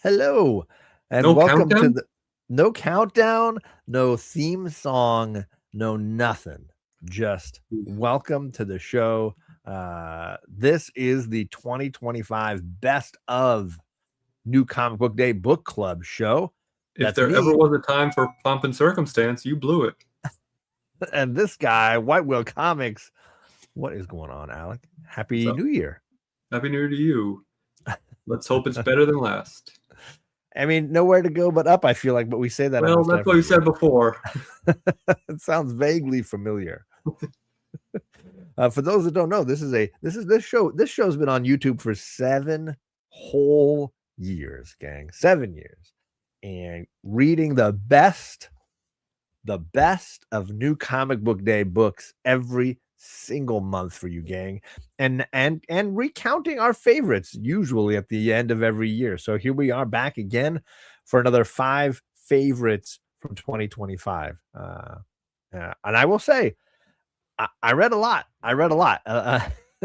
Hello, and No welcome to countdown? the no countdown, no theme song, no nothing. Just welcome to the show. This is the 2025 Best of New Comic Book Day Book Club show. If That's there ever me was a time for pomp and circumstance, you blew it. and this guy, White Whale Comics. What is going on, Alec? Happy So, New Year. Happy New Year to you. Let's hope it's better than last. I mean, nowhere to go but up, I feel like, but we say that Well, almost that's what every you said year. before. It sounds vaguely familiar. For those that don't know, this show's been on YouTube for 7 whole years, gang. 7 years. And reading the best of New Comic Book Day books every single month for you, gang. And recounting our favorites usually at the end of every year. So here we are back again for another 5 favorites from 2025. And I will say, I read a lot.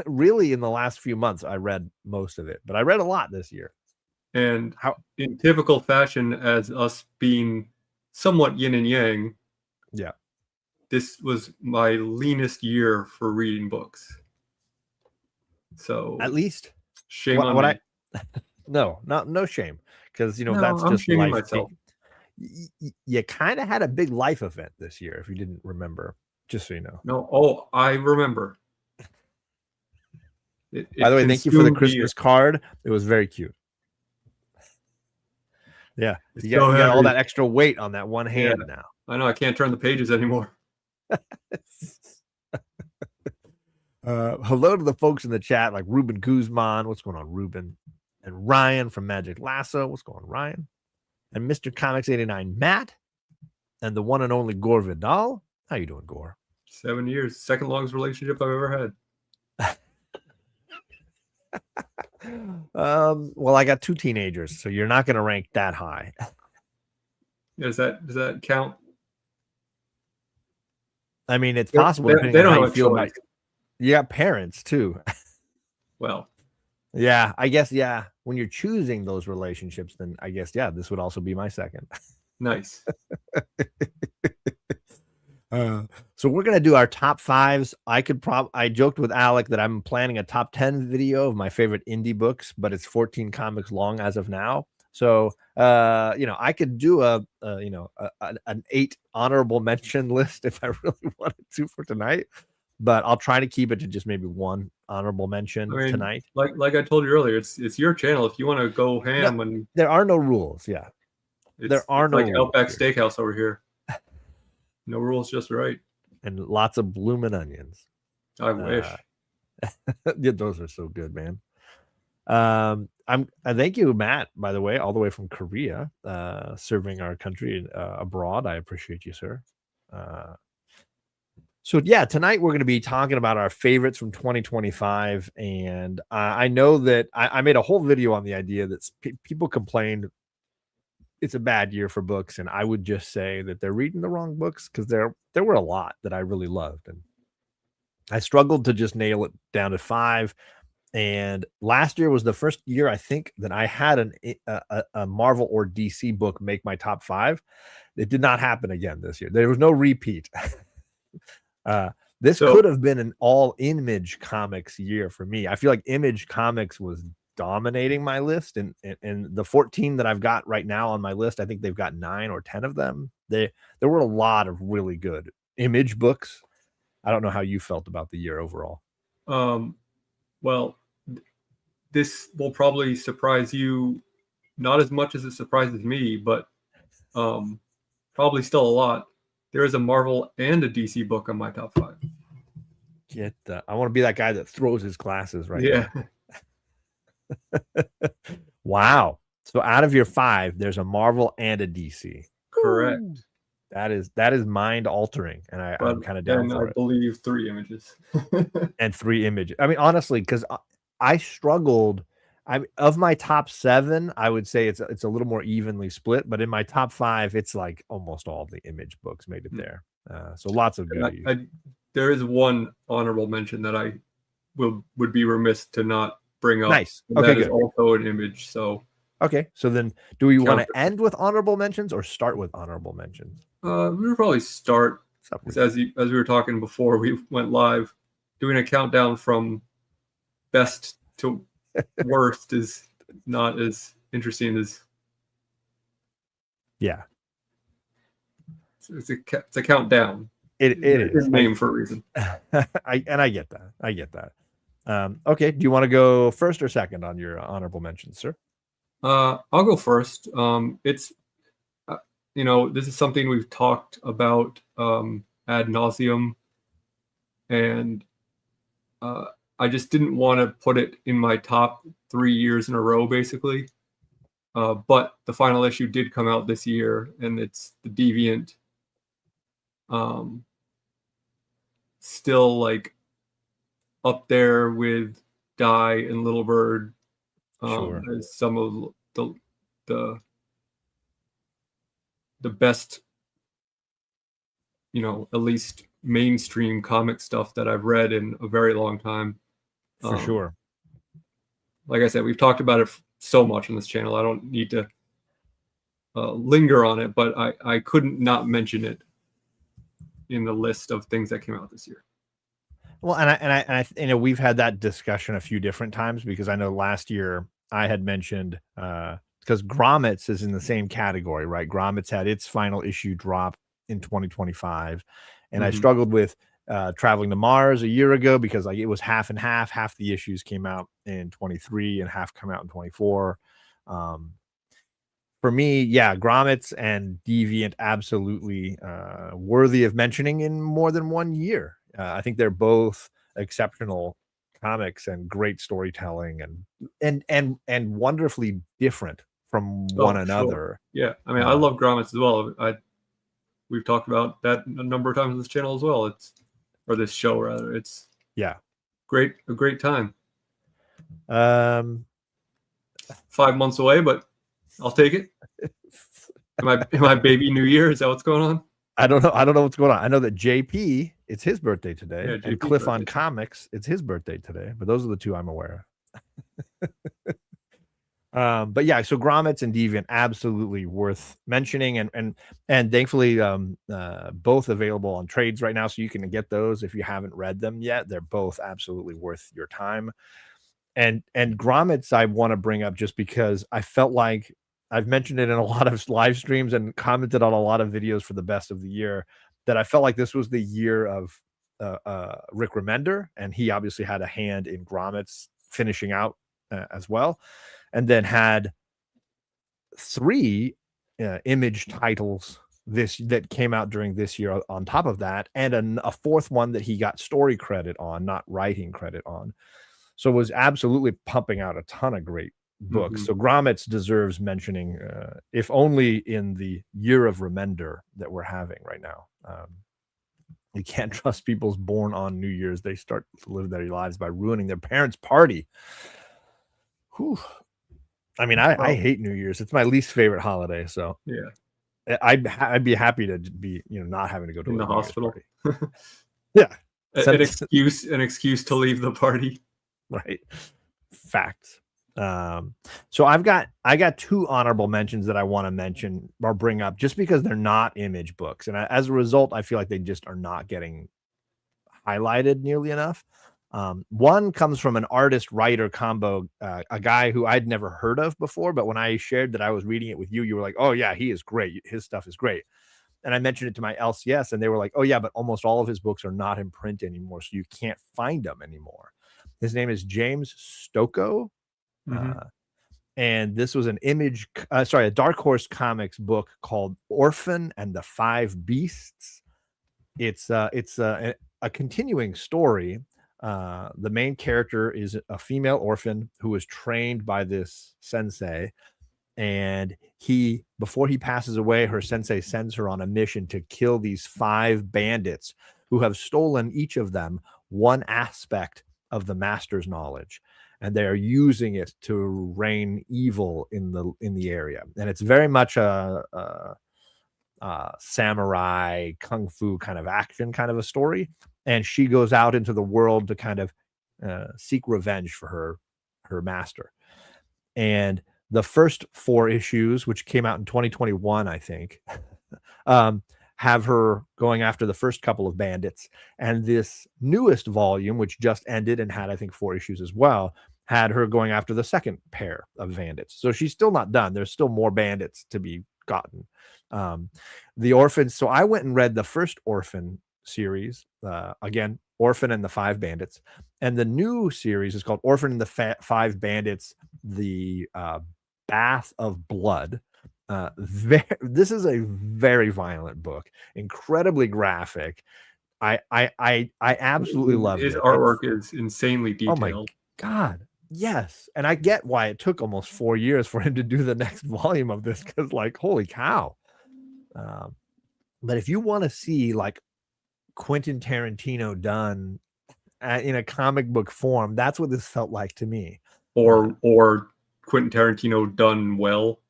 Really, in the last few months, I read most of it, but I read a lot this year. And in typical fashion, as us being somewhat yin and yang, yeah, this was my leanest year for reading books. So at least shame on me. No shame, because that's I'm just shaming life. myself. You kind of had a big life event this year, if you didn't remember. Just so you know. No, I remember. By the way, thank you for the Christmas card. It was very cute. Yeah, you got all that extra weight on that one hand now. I know I can't turn the pages anymore. Hello to the folks in the chat, like Ruben Guzman. What's going on, Ruben? And Ryan from Magic Lasso. What's going on, Ryan? And Mr. Comics 89, Matt. And the one and only Gore Vidal. How you doing, Gore? 7 years. Second longest relationship I've ever had. Well, I got 2 teenagers, so you're not going to rank that high. Does that count? I mean, it's possible. They don't know how you feel about. You got parents too. Well, yeah, I guess. Yeah, when you're choosing those relationships, then I guess this would also be my second. Nice. So we're gonna do our top 5s. I joked with Alec that I'm planning a top 10 video of my favorite indie books, but it's 14 comics long as of now. So I could do an 8 honorable mention list if I really wanted to for tonight, but I'll try to keep it to just maybe 1 honorable mention tonight. Like I told you earlier, it's your channel. If you want to go ham, and there are no rules. Yeah, there are no like rules Outback Steakhouse over here. No rules, just right. And lots of blooming onions. I wish. Yeah, those are so good, man. Thank you, Matt, by the way, all the way from Korea, serving our country abroad. I appreciate you, sir. So yeah, tonight we're going to be talking about our favorites from 2025, and I know that I made a whole video on the idea that people complained it's a bad year for books, and I would just say that they're reading the wrong books, because there were a lot that I really loved, and I struggled to just nail it down to 5. And last year was the first year, I think, that I had a Marvel or DC book make my top 5. It did not happen again this year. There was no repeat. This could have been an all Image Comics year for me. I feel like Image Comics was dominating my list, and the 14 that I've got right now on my list, I think they've got 9 or 10 of them. There were a lot of really good Image books. I don't know how you felt about the year overall. Well, this will probably surprise you, not as much as it surprises me, but probably still a lot. There is a Marvel and a DC book on my top 5. I want to be that guy that throws his glasses right now. Wow. So out of your 5, there's a Marvel and a DC. Correct. Ooh. That is mind altering, and I'm kind of down for it. I believe 3 images. And 3 images. I mean, honestly, because I struggled. Of my top 7, I would say it's a little more evenly split, but in my top 5, it's like almost all the Image books made it there. So lots of good. There is one honorable mention that I would be remiss to not bring up. Nice. Okay, that is also an Image. So Okay, so then do we want Count to end with honorable mentions or start with honorable mentions? We'll probably start, as we were talking before we went live, doing a countdown from best to worst is not as interesting as. Yeah. It's a countdown. It is name for a reason. I get that. I get that. Okay, do you want to go first or second on your honorable mentions, sir? I'll go first. It's this is something we've talked about ad nauseum, and I just didn't want to put it in my top 3 years in a row, basically. But the final issue did come out this year, and it's the Deviant. Still like up there with Die and Little Bird, Sure. as some of the best, at least mainstream comic stuff that I've read in a very long time. For sure. Like I said, we've talked about it so much on this channel. I don't need to linger on it, but I couldn't not mention it in the list of things that came out this year. Well, and I we've had that discussion a few different times, because I know last year I had mentioned because Grommets is in the same category, right? Grommets had its final issue drop in 2025, and I struggled with Traveling to Mars a year ago, because like it was half and half. Half the issues came out in 23 and half come out in 24. For me, yeah, Grommets and Deviant absolutely worthy of mentioning in more than 1 year. I think they're both exceptional comics and great storytelling and wonderfully different from one another. Yeah, I mean, I love Grommets as well. We've talked about that a number of times on this channel as well. Or this show rather. It's a great time. 5 months away, but I'll take it. Am I baby New Year? Is that what's going on? I don't know what's going on. I know that JP, it's his birthday today, Yeah, and Cliff on Comics, it's his birthday today. But those are the two I'm aware of. But yeah, so Grommets and Deviant absolutely worth mentioning, and thankfully both available on trades right now, so you can get those if you haven't read them yet. They're both absolutely worth your time. And Grommets I want to bring up just because I felt like I've mentioned it in a lot of live streams and commented on a lot of videos for the best of the year, that I felt like this was the year of Rick Remender, and he obviously had a hand in Grommets finishing out as well, and then had 3 Image titles that came out during this year on top of that, and a 4th one that he got story credit on, not writing credit on. So was absolutely pumping out a ton of great books. So Grommets deserves mentioning, if only in the year of Remender that we're having right now. You can't trust people's born on New Year's. They start to live their lives by ruining their parents' party. Whew. I mean, I hate New Year's. It's my least favorite holiday. So yeah, I'd be happy to be, not having to go to in the hospital. Yeah, an excuse to leave the party. Right. Facts. So I got 2 honorable mentions that I want to mention or bring up, just because they're not Image books, and as a result, I feel like they just are not getting highlighted nearly enough. One comes from an artist-writer combo, a guy who I'd never heard of before, but when I shared that I was reading it with you, you were like, "Oh yeah, he is great. His stuff is great." And I mentioned it to my LCS, and they were like, "Oh yeah, but almost all of his books are not in print anymore, so you can't find them anymore." His name is James Stocco. And this was an a Dark Horse Comics book called Orphan and the 5 Beasts. It's a continuing story. The main character is a female orphan who was trained by this sensei, and before he passes away, her sensei sends her on a mission to kill these 5 bandits who have stolen, each of them, one aspect of the master's knowledge, and they are using it to reign evil in the area. And it's very much a samurai kung fu kind of action kind of a story, and she goes out into the world to kind of seek revenge for her master. And the first 4 issues, which came out in 2021, I think, have her going after the first couple of bandits. And this newest volume, which just ended and had, I think, 4 issues as well, had her going after the second pair of bandits. So she's still not done. There's still more bandits to be gotten. The Orphans. So I went and read the first Orphan series, again, Orphan and the 5 Bandits. And the new series is called Orphan and the 5 Bandits, the Bath of Blood. This is a very violent book, incredibly graphic. I absolutely loved it. His artwork is insanely detailed. Oh my God. Yes. And I get why it took almost 4 years for him to do the next volume of this, because like, holy cow. But if you want to see like Quentin Tarantino done in a comic book form, that's what this felt like to me. Or Quentin Tarantino done well.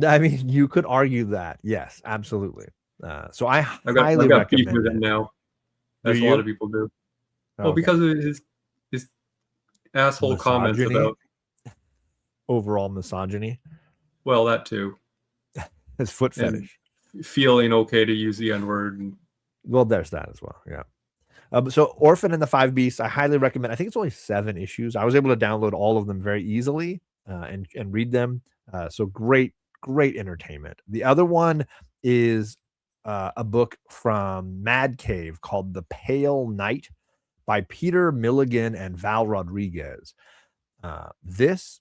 I mean, you could argue that. Yes, absolutely. So I highly got beef recommend with him it. now, as a lot of people do. Well, Okay. because of his asshole comments about overall misogyny. Well, that too. His foot fetish. Feeling okay to use the N-word. Well, there's that as well. Yeah. So Orphan and the 5 Beasts, I highly recommend. I think it's only 7 issues. I was able to download all of them very easily and read them. So great entertainment. The other one is a book from Mad Cave called The Pale Knight by Peter Milligan and Val Rodriguez. This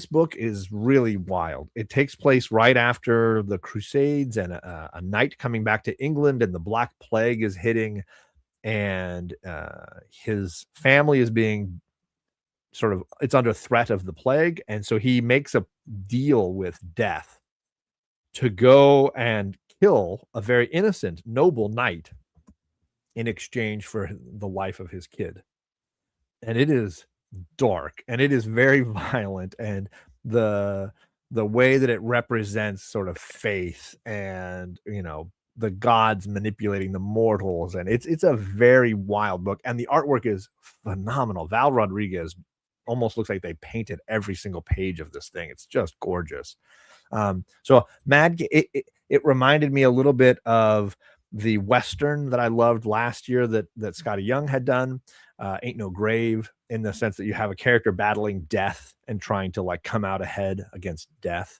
book is really wild. It takes place right after the Crusades and a knight coming back to England, and the Black Plague is hitting, and his family is being it's under threat of the plague. And so he makes a deal with death to go and kill a very innocent, noble knight in exchange for the life of his kid. And it is dark and it is very violent, and the way that it represents sort of faith and the gods manipulating the mortals, and it's a very wild book, and the artwork is phenomenal. Val Rodriguez almost looks like they painted every single page of this thing. It's just gorgeous. So it reminded me a little bit of the Western that I loved last year that Scotty Young had done, Ain't No Grave, in the sense that you have a character battling death and trying to like come out ahead against death.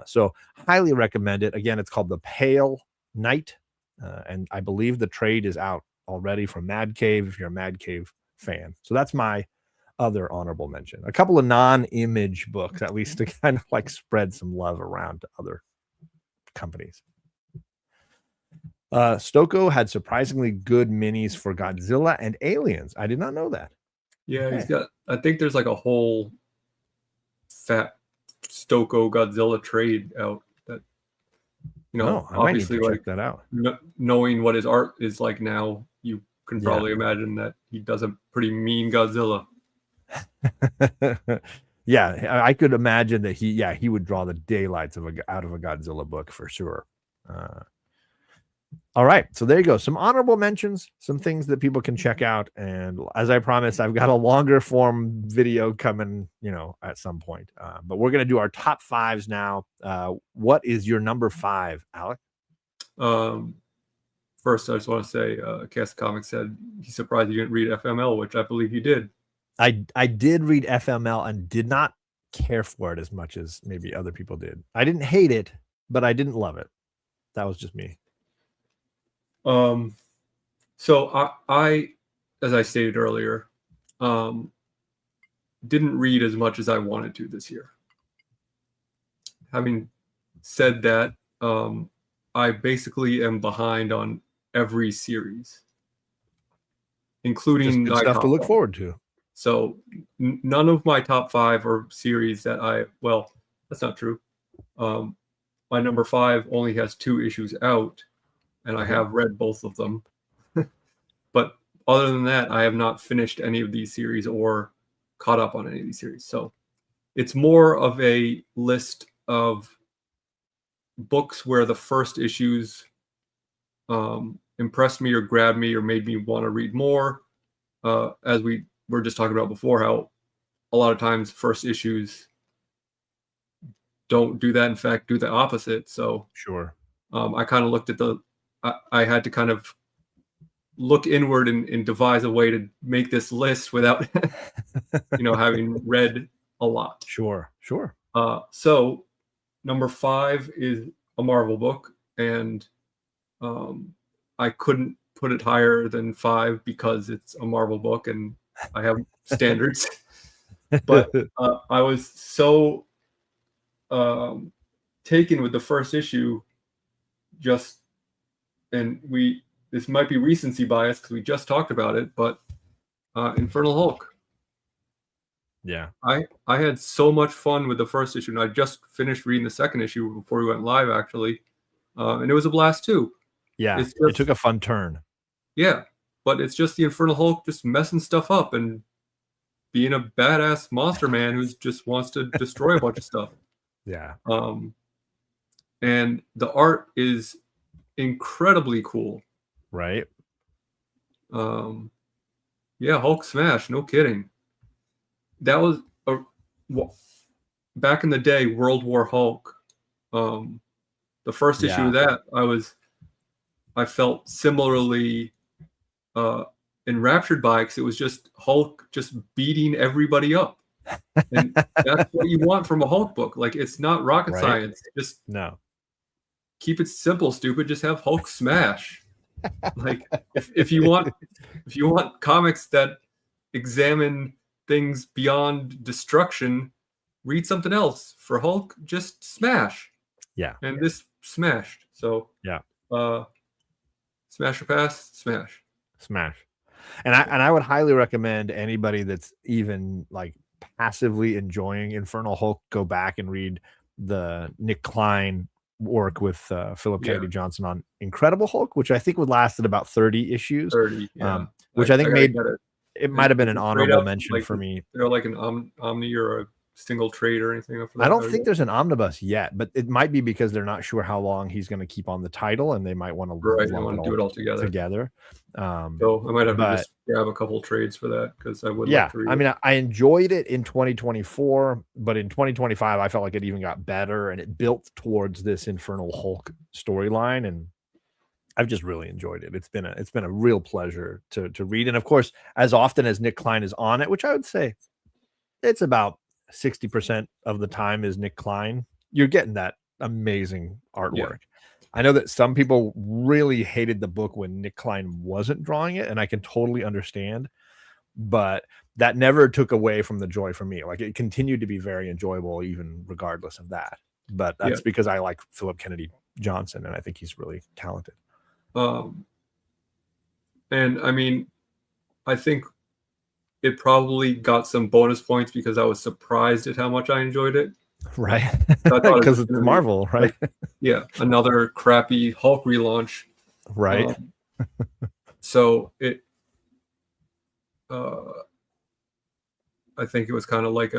So highly recommend it. Again, it's called The Pale Knight. And I believe the trade is out already from Mad Cave if you're a Mad Cave fan. So that's my other honorable mention. A couple of non-image books, at least, to kind of like spread some love around to other companies. Stocco had surprisingly good minis for Godzilla and Aliens. I did not know that. Yeah, he's got, I think there's like a whole fat Stocco Godzilla trade out that, I might need to check that out. Knowing what his art is like now, you can probably imagine that he does a pretty mean Godzilla. Yeah, I could imagine that he would draw the daylights out of a Godzilla book for sure. All right, so there you go. Some honorable mentions, some things that people can check out. And as I promised, I've got a longer form video coming, at some point. But we're going to do our top 5s now. What is your number 5, Alec? First, I just want to say, Pressedcomics said he's surprised you didn't read FML, which I believe you did. I did read FML and did not care for it as much as maybe other people did. I didn't hate it, but I didn't love it. That was just me. So I, as I stated earlier, didn't read as much as I wanted to this year. Having said that, I basically am behind on every series, including just stuff to look forward to. So none of my top 5 are series that well, that's not true. My number 5 only has 2 issues out, and I have read both of them. But other than that, I have not finished any of these series or caught up on any of these series. So it's more of a list of books where the first issues impressed me or grabbed me or made me want to read more. As we were just talking about before, how a lot of times first issues don't do that. In fact, do the opposite. So Sure. I kind of looked at I had to kind of look inward and devise a way to make this list without, having read a lot. Sure. So number 5 is a Marvel book, and I couldn't put it higher than 5 because it's a Marvel book and I have standards. But I was so taken with the first issue, this might be recency bias because we just talked about it, but Infernal Hulk. Yeah. I had so much fun with the first issue, and I just finished reading the second issue before we went live, actually, and it was a blast too. Yeah, it took a fun turn. Yeah, but it's just the Infernal Hulk just messing stuff up and being a badass monster man who just wants to destroy a bunch of stuff. Yeah. And the art is incredibly cool. Right. Yeah, Hulk smash, no kidding. That was back in the day, World War Hulk. The first issue of that, I felt similarly enraptured by, because it was just Hulk just beating everybody up. And that's what you want from a Hulk book. Like, it's not rocket science. Just keep it simple, stupid. Just have Hulk smash. Like, if you want comics that examine things beyond destruction, read something else. For Hulk, just smash. Yeah. And this smashed. So smash or pass, smash. And I would highly recommend anybody that's even like passively enjoying Infernal Hulk go back and read the Nick Klein work with Philip Kennedy Johnson on Incredible Hulk, which I think would lasted about 30 issues. 30, yeah. Which I think made it might have been an honorable mention for me. They're like an omni or a single trade or anything. I don't think there's an omnibus yet, but it might be because they're not sure how long he's going to keep on the title, and they might want to do it all together. So I might have to just grab a couple trades for that, because I would. Yeah, I mean, I enjoyed it in 2024, but in 2025, I felt like it even got better, and it built towards this Infernal Hulk storyline, and I've just really enjoyed it. It's been a real pleasure to read, and of course, as often as Nick Klein is on it, which I would say it's about 60% of the time is Nick Klein, you're getting that amazing artwork. Yeah. I know that some people really hated the book when Nick Klein wasn't drawing it, and I can totally understand, but that never took away from the joy for me. Like, it continued to be very enjoyable even regardless of that. But that's because I like Philip Kennedy Johnson, and I think he's really talented. And I mean, I think it probably got some bonus points because I was surprised at how much I enjoyed it. Right. Because it's Marvel, right? Like, another crappy Hulk relaunch. Right. So it, I think it was kind of like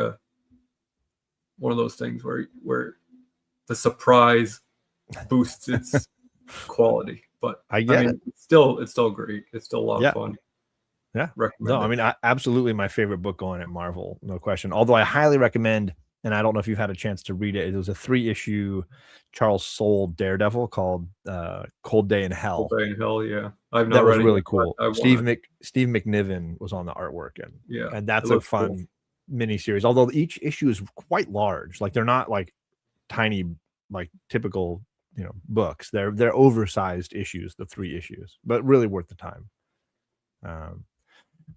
one of those things where the surprise boosts its quality. But I mean, it's still great. It's still a lot of fun. Yeah. No, I mean, absolutely my favorite book going at Marvel, no question. Although I highly recommend, and I don't know if you've had a chance to read it, it was a 3-issue Charles Soule Daredevil called Cold Day in Hell. Cold Day in Hell, yeah. I've not that was read really it, cool. Steve McNiven was on the artwork, and that's a fun mini series. Although each issue is quite large, like they're not like tiny, like typical books. They're oversized issues, the 3 issues, but really worth the time.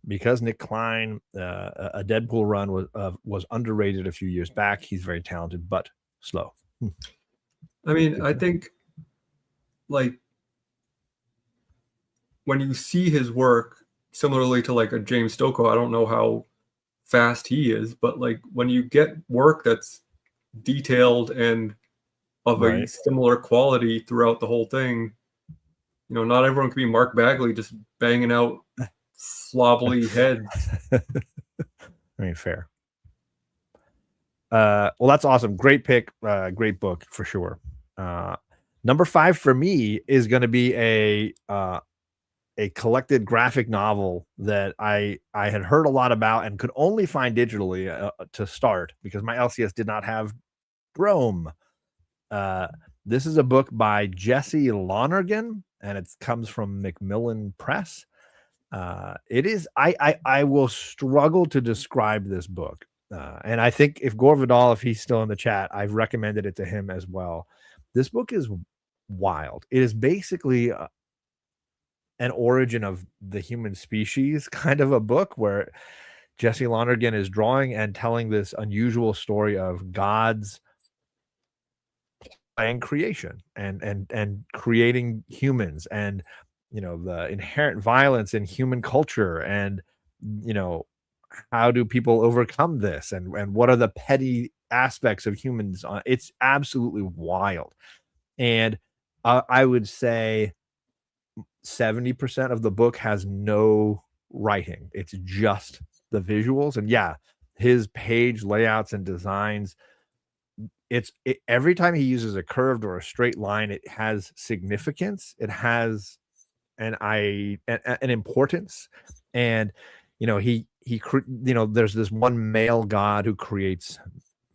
Because Nick Klein, a Deadpool run was underrated a few years back. He's very talented, but slow. I mean, I think, like, when you see his work, similarly to like a James Stokoe, I don't know how fast he is, but like when you get work that's detailed and of a similar quality throughout the whole thing, not everyone can be Mark Bagley just banging out slobbly heads. I mean, fair. Well, that's awesome. Great pick. Great book for sure. Number 5 for me is going to be a collected graphic novel that I had heard a lot about and could only find digitally to start, because my LCS did not have Drome. This is a book by Jesse Lonergan, and it comes from Macmillan Press. It is, I will struggle to describe this book. And I think if Gore Vidal, if he's still in the chat, I've recommended it to him as well. This book is wild. It is basically an origin of the human species kind of a book where Jesse Lonergan is drawing and telling this unusual story of God's and creation and creating humans, and the inherent violence in human culture, and how do people overcome this, and what are the petty aspects of humans. It's absolutely wild. And I would say 70% of the book has no writing. It's just the visuals. And yeah, his page layouts and designs, every time he uses a curved or a straight line, it has significance. It has an importance. And there's this one male god who creates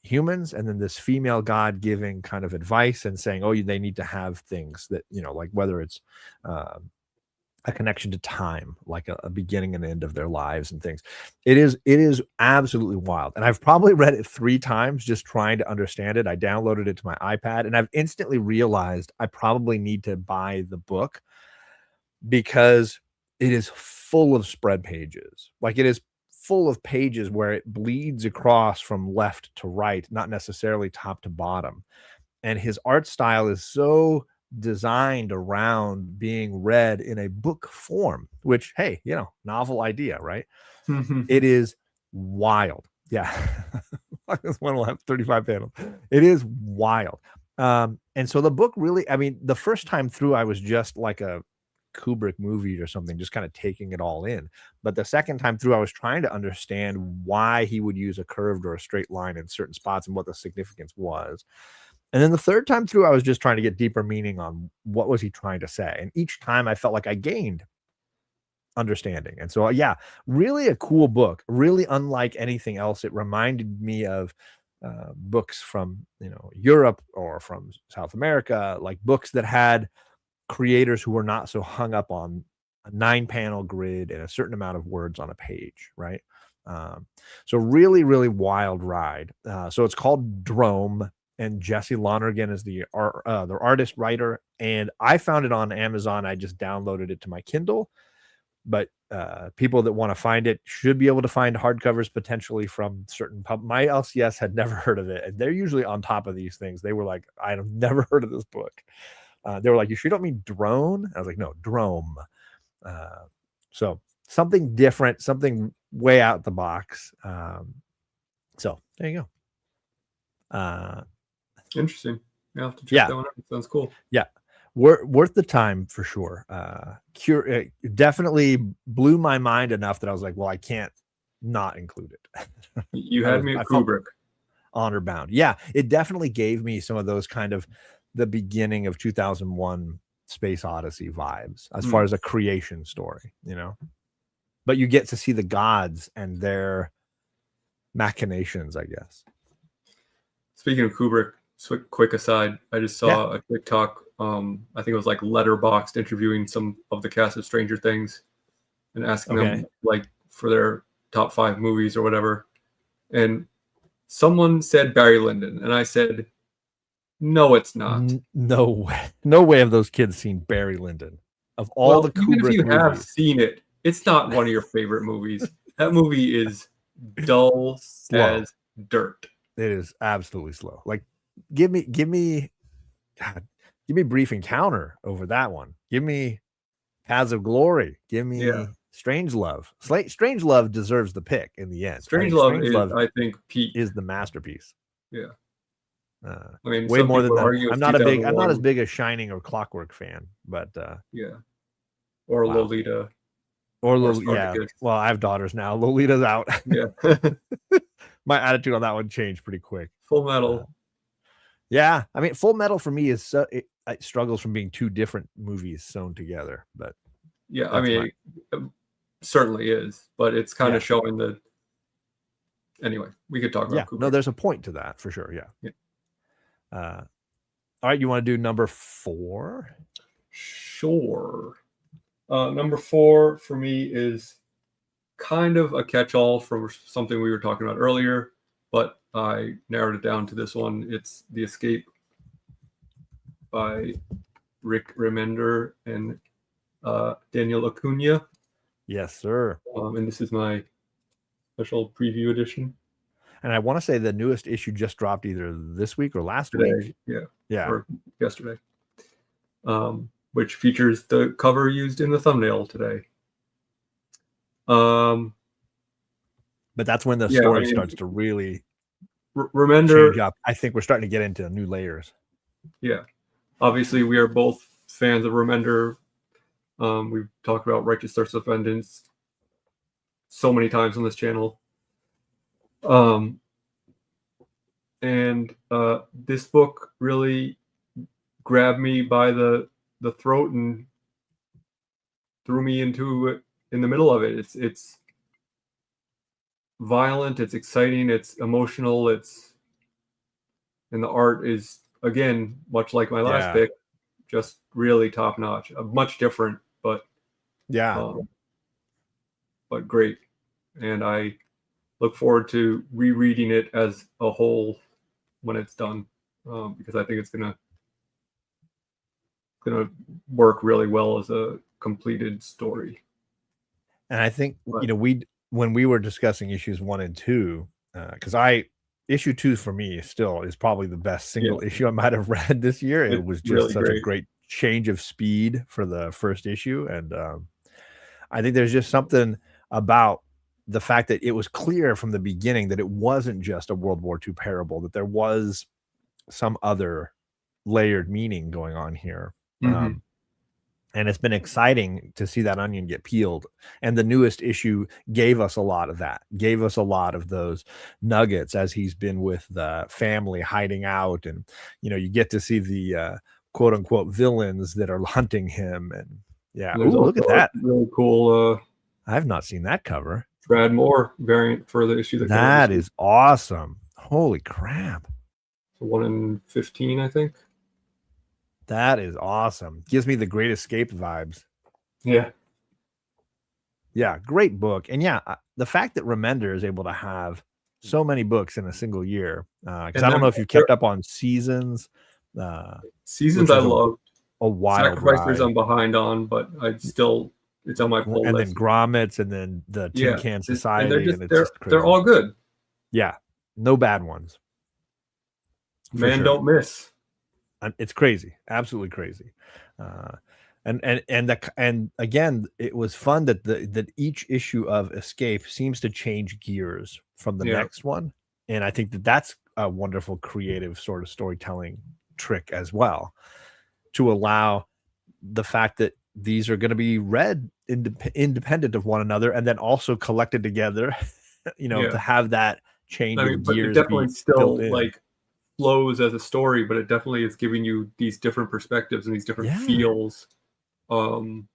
humans, and then this female god giving kind of advice and saying, oh, they need to have things that, like whether it's a connection to time, like a beginning and end of their lives and things. It is absolutely wild. And I've probably read it 3 times just trying to understand it. I downloaded it to my iPad, and I've instantly realized I probably need to buy the book because it is full of spread pages. Like, it is full of pages where it bleeds across from left to right, not necessarily top to bottom. And his art style is so designed around being read in a book form, which, hey, novel idea, right? It is wild. Yeah. This one will have 35 panels. It is wild. And so the book really, the first time through, I was just like a Kubrick movie or something, just kind of taking it all in. But the second time through, I was trying to understand why he would use a curved or a straight line in certain spots and what the significance was. And then the third time through, I was just trying to get deeper meaning on what was he trying to say. And each time I felt like I gained understanding. And so, yeah, really a cool book, really unlike anything else. It reminded me of books from, Europe or from South America, like books that had creators who were not so hung up on a 9-panel grid and a certain amount of words on a page, right? So really, really wild ride. So it's called Drome, and Jesse Lonergan is the artist writer. And I found it on Amazon. I just downloaded it to my Kindle. But people that want to find it should be able to find hardcovers potentially from certain my LCS had never heard of it, and they're usually on top of these things. They were like, I have never heard of this book. They were like, you sure don't mean drone? I was like, no, Drome. So something different, something way out the box. So there you go. Interesting. I'll have to check that one out. Sounds cool. Yeah. Worth the time for sure. Definitely blew my mind enough that I was like, well, I can't not include it. You had me at Kubrick. Honor bound. Yeah, it definitely gave me some of those kind of the beginning of 2001 Space Odyssey vibes as far as a creation story, but you get to see the gods and their machinations, I guess. Speaking of Kubrick, quick aside, I just saw a TikTok. I think it was like Letterboxd interviewing some of the cast of Stranger Things and asking them like for their top 5 movies or whatever. And someone said Barry Lyndon, and I said, no, it's not. No way. No way have those kids seen Barry Lyndon. Of all the Kubrick even if you movies, have seen it, it's not one of your favorite movies. That movie is dull as dirt. It is absolutely slow. Like, give me Brief Encounter over that one. Give me Paths of Glory. Give me Strangelove. Strangelove deserves the pick in the end. Strangelove is, I think, peak is the masterpiece. Yeah. I mean, way more than that. I'm not as big a Shining or Clockwork fan, but or Lolita. Or Lolita. Yeah. Well, I have daughters now. Lolita's out. Yeah. My attitude on that one changed pretty quick. Full Metal. Yeah, I mean, Full Metal for me is it struggles from being 2 different movies sewn together. But yeah, I mean, it certainly is, but it's kind of showing the. Anyway, we could talk about Kubrick. No, there's a point to that for sure. Yeah. All right, you want to do number 4? Sure. Number 4 for me is kind of a catch-all from something we were talking about earlier, but I narrowed it down to this one. It's The Escape by Rick Remender and Daniel Acuna. Yes, sir. And this is my special preview edition. And I want to say the newest issue just dropped either this week or last week. Yeah. Or yesterday. Which features the cover used in the thumbnail today. But that's when the story starts to really Remender change up. I think we're starting to get into new layers. Yeah. Obviously, we are both fans of Remender. We've talked about Righteous Thirst of Vengeance so many times on this channel. And this book really grabbed me by the throat and threw me into it in the middle of it. It's violent, it's exciting, it's emotional, and the art is, again, much like my last pick, just really top notch. Much different, but but great. And I look forward to rereading it as a whole when it's done, because I think it's gonna work really well as a completed story. And I think when we were discussing issues 1 and 2, because issue 2 for me still is probably the best single issue I might have read this year. It was just really such a great change of speed for the first issue, and I think there's just something about the fact that it was clear from the beginning that it wasn't just a World War II parable, that there was some other layered meaning going on here. And it's been exciting to see that onion get peeled. And the newest issue gave us a lot of that, gave us a lot of those nuggets as he's been with the family hiding out. And, you get to see the quote unquote villains that are hunting him. And look at that. Really cool. I have not seen that cover. Brad Moore variant for the issue. That is awesome. Holy crap. So 1 in 15, I think. That is awesome. Gives me the Great Escape vibes. Yeah. Yeah, great book. And the fact that Remender is able to have so many books in a single year, because I don't know if you kept up on Seasons. Seasons I loved. A wild Sacrificers I'm behind on, but it's on my pull and list. Then Grommets, and then the Tin Can Society. And they're all good. Yeah, no bad ones. Don't miss. It's crazy, absolutely crazy. And again, it was fun that each issue of Escape seems to change gears from the next one, and I think that's a wonderful creative sort of storytelling trick as well, to allow the fact that these are going to be read independent of one another and then also collected together, to have that change of gears. It definitely still flows as a story, but it definitely is giving you these different perspectives and these different feels on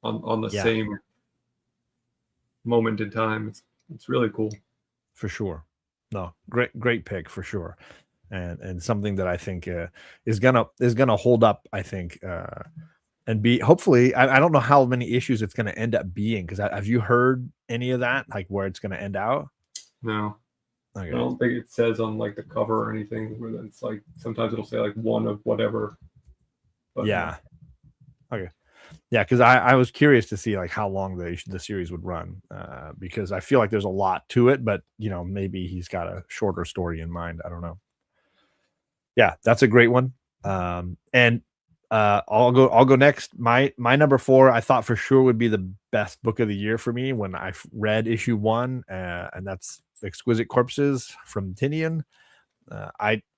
the same moment in time. It's really cool. For sure. No, great pick for sure. And something that I think is gonna hold up, I think, and be hopefully. I don't know how many issues it's gonna end up being, because have you heard any of that, like where it's gonna end out? No. Okay. I don't think it says on the cover or anything where it's sometimes it'll say 1 of whatever. But okay. Yeah, because I was curious to see how long the series would run, because I feel like there's a lot to it, but maybe he's got a shorter story in mind. I don't know. Yeah, that's a great one. And I'll go next. My number 4, I thought for sure would be the best book of the year for me when I read issue 1, and that's Exquisite Corpses from Tinian.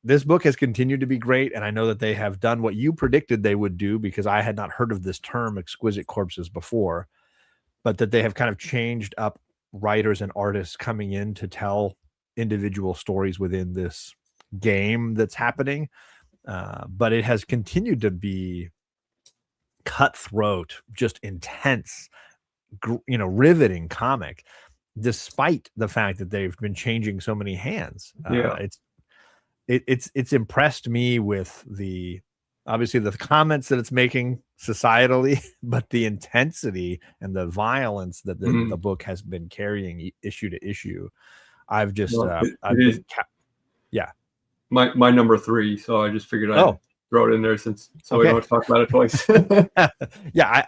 This book has continued to be great, and I know that they have done what you predicted they would do, because I had not heard of this term Exquisite Corpses before, but that they have kind of changed up writers and artists coming in to tell individual stories within this game that's happening. But it has continued to be cutthroat, just intense, riveting comic, despite the fact that they've been changing so many hands. it's impressed me with obviously the comments that it's making societally, but the intensity and the violence that the book has been carrying issue to issue. I've just Well, I've it is been yeah. my number 3, so I just figured I'd throw it in there so we don't have to talk about it twice. Yeah,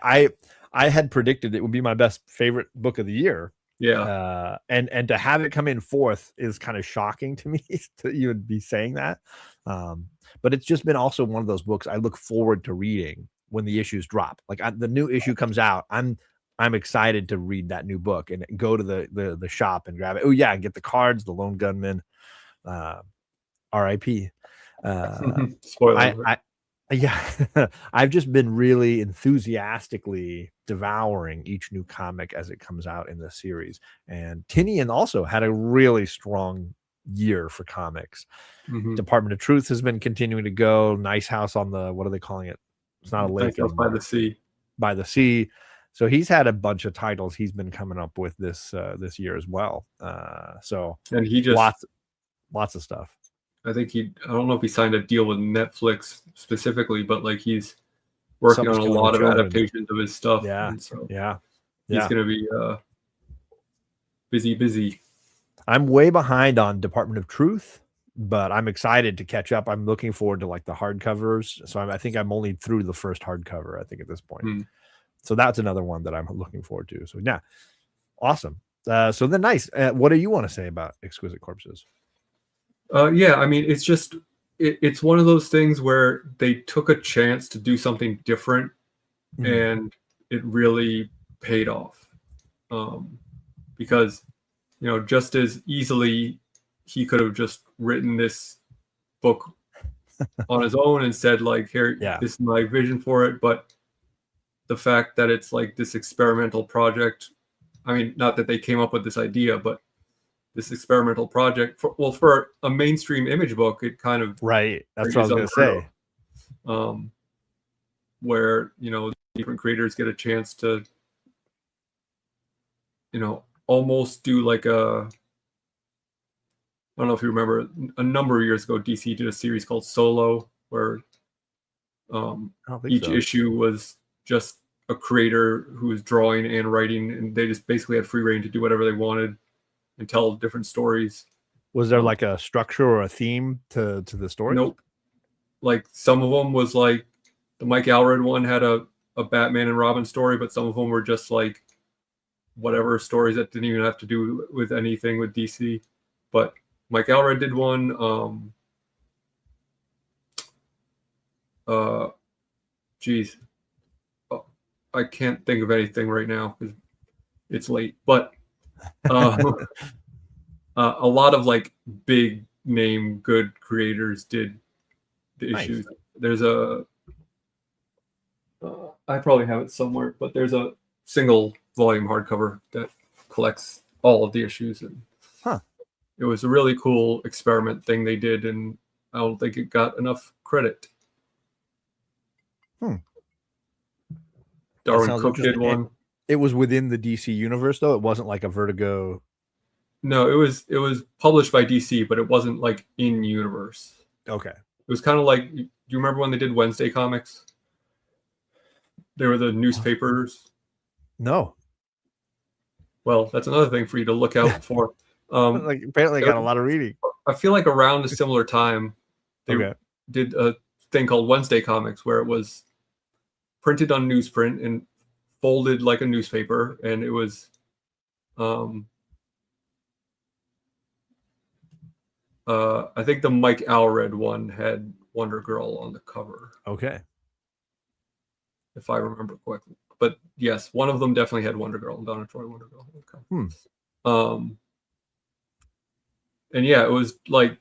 I had predicted it would be my best favorite book of the year. Yeah. And to have it come in 4th is kind of shocking to me that you would be saying that. But it's just been also one of those books I look forward to reading when the issues drop. Like the new issue comes out, I'm excited to read that new book and go to the shop and grab it. Oh yeah, and get the cards, the Lone Gunman, R.I.P. Spoiler. Yeah, I've just been really enthusiastically devouring each new comic as it comes out in this series. And Tinian also had a really strong year for comics. Department of Truth has been continuing to go. Nice House on the, what are they calling it? It's not a lake anymore. By the Sea. By the Sea. So he's had a bunch of titles he's been coming up with this year as well. And he just lots of stuff. I think I don't know if he signed a deal with Netflix specifically, but like he's working on a lot of adaptations of his stuff. Yeah. And so yeah. He's going to be busy. I'm way behind on Department of Truth, but I'm excited to catch up. I'm looking forward to like the hardcovers. So I think I'm only through the first hardcover, I think, at this point. So that's another one that I'm looking forward to. So yeah, awesome. So then nice. What do you want to say about Exquisite Corpses? Yeah, I mean, it's just it's one of those things where they took a chance to do something different, and it really paid off. Because just as easily he could have just written this book on his own and said like, here, this is my vision for it. But the fact that it's like this experimental project, I mean, not that they came up with this idea, but this experimental project for a mainstream image book, it kind of that's what I was going to say. Where different creators get a chance to almost do like I don't know if you remember, a number of years ago DC did a series called Solo, where each issue was just a creator who was drawing and writing, and they just basically had free reign to do whatever they wanted and tell different stories. Was there like a structure or a theme to the story? Nope. Like some of them was like the Mike Allred one had a Batman and Robin story, but some of them were just like whatever stories that didn't even have to do with anything with DC. But Mike Allred did one. I can't think of anything right now because it's late. But a lot of like big name good creators did the issues. There's I probably have it somewhere, but there's a single volume hardcover that collects all of the issues, and it was a really cool experiment thing they did, and I don't think it got enough credit. Darwin Cook did one. It was within the DC universe, though. It wasn't like a Vertigo. No, it was published by DC, but it wasn't like in universe. Okay. It was kind of like, do you remember when they did Wednesday Comics? They were the newspapers. No. Well, that's another thing for you to look out for. Like apparently, I got a lot of reading. I feel like around a similar time, they did a thing called Wednesday Comics, where it was printed on newsprint and folded like a newspaper, and it was I think the Mike Allred one had Wonder Girl on the cover. Okay. If I remember correctly. But yes, one of them definitely had Wonder Girl, Donna Troy Wonder Girl. Okay. And yeah, it was like,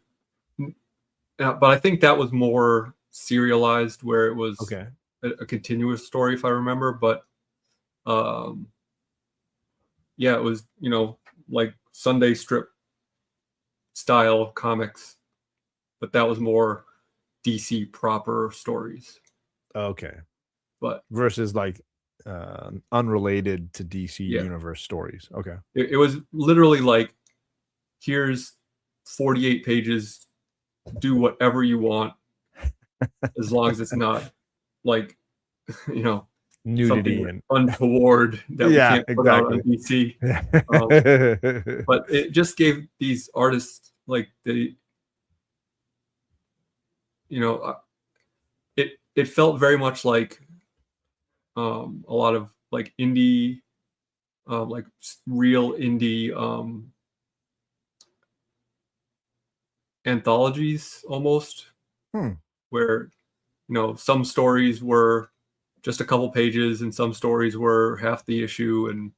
but I think that was more serialized, where it was a continuous story, if I remember. But yeah, it was, like Sunday strip style comics, but that was more DC proper stories. Okay. But versus like unrelated to DC universe stories. Okay. It was literally like, here's 48 pages do whatever you want as long as it's not like, you know, Nudity something and untoward that we yeah, can't put out on exactly. DC. But it just gave these artists like it felt very much like a lot of like indie, like real indie anthologies almost, where some stories were just a couple pages and some stories were half the issue, and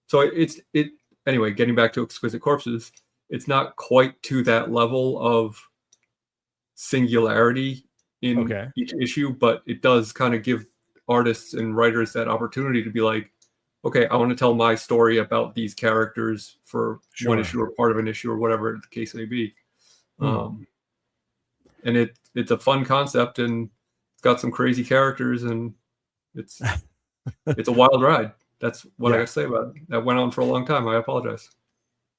so it anyway, getting back to Exquisite Corpses, it's not quite to that level of singularity in each issue, but it does kind of give artists and writers that opportunity to be like, okay, I want to tell my story about these characters for one issue or part of an issue or whatever the case may be. And it's a fun concept, and it's got some crazy characters, and it's a wild ride. That's what I gotta say about it. That went on for a long time. I apologize.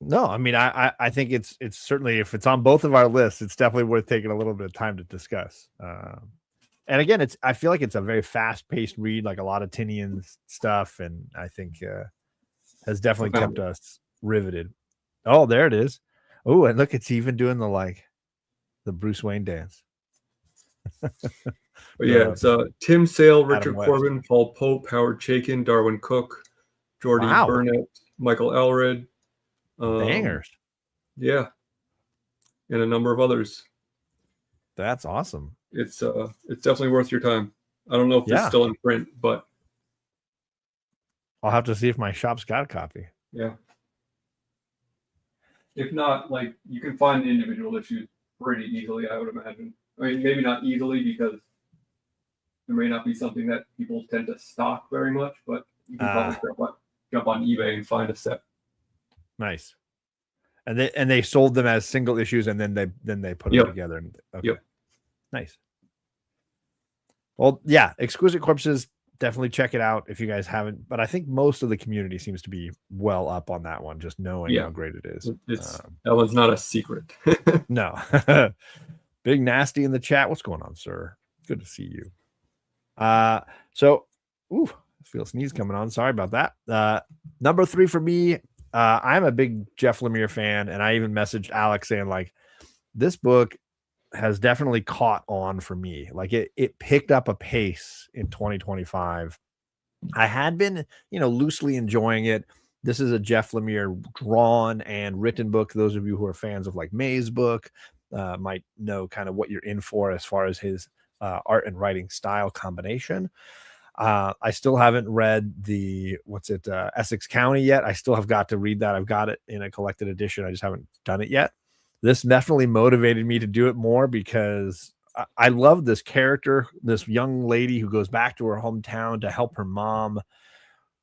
No, I mean, I think it's certainly, if it's on both of our lists, it's definitely worth taking a little bit of time to discuss. And again, I feel like it's a very fast paced read, like a lot of Tinian stuff, and I think has definitely kept us riveted. Oh, there it is. Oh, and look, it's even doing the Bruce Wayne dance. But yeah, it's Tim Sale, Richard Corbin, Paul Pope, Howard Chaykin, Darwin Cook, Jordy Burnett, Michael Allred. Bangers. Yeah. And a number of others. That's awesome. It's definitely worth your time. I don't know if it's still in print, but I'll have to see if my shop's got a copy. Yeah. If not, like, you can find individual issues pretty easily, I would imagine. I mean, maybe not easily because there may not be something that people tend to stock very much, but you can probably jump on eBay and find a set. Nice. And they sold them as single issues, and then they put them together. Okay. Nice. Well, yeah, Exquisite Corpses, definitely check it out if you guys haven't. But I think most of the community seems to be well up on that one, just knowing how great it is. That one's not a secret. No. Big Nasty in the chat. What's going on, sir? Good to see you. So, I feel a sneeze coming on. Sorry about that. Number 3 for me. I'm a big Jeff Lemire fan, and I even messaged Alec saying, like, this book has definitely caught on for me. Like, it picked up a pace in 2025. I had been, loosely enjoying it. This is a Jeff Lemire drawn and written book. Those of you who are fans of like May's book might know kind of what you're in for as far as his art and writing style combination. I still haven't read Essex County yet. I still have got to read that. I've got it in a collected edition. I just haven't done it yet. This definitely motivated me to do it more because I love this character, this young lady who goes back to her hometown to help her mom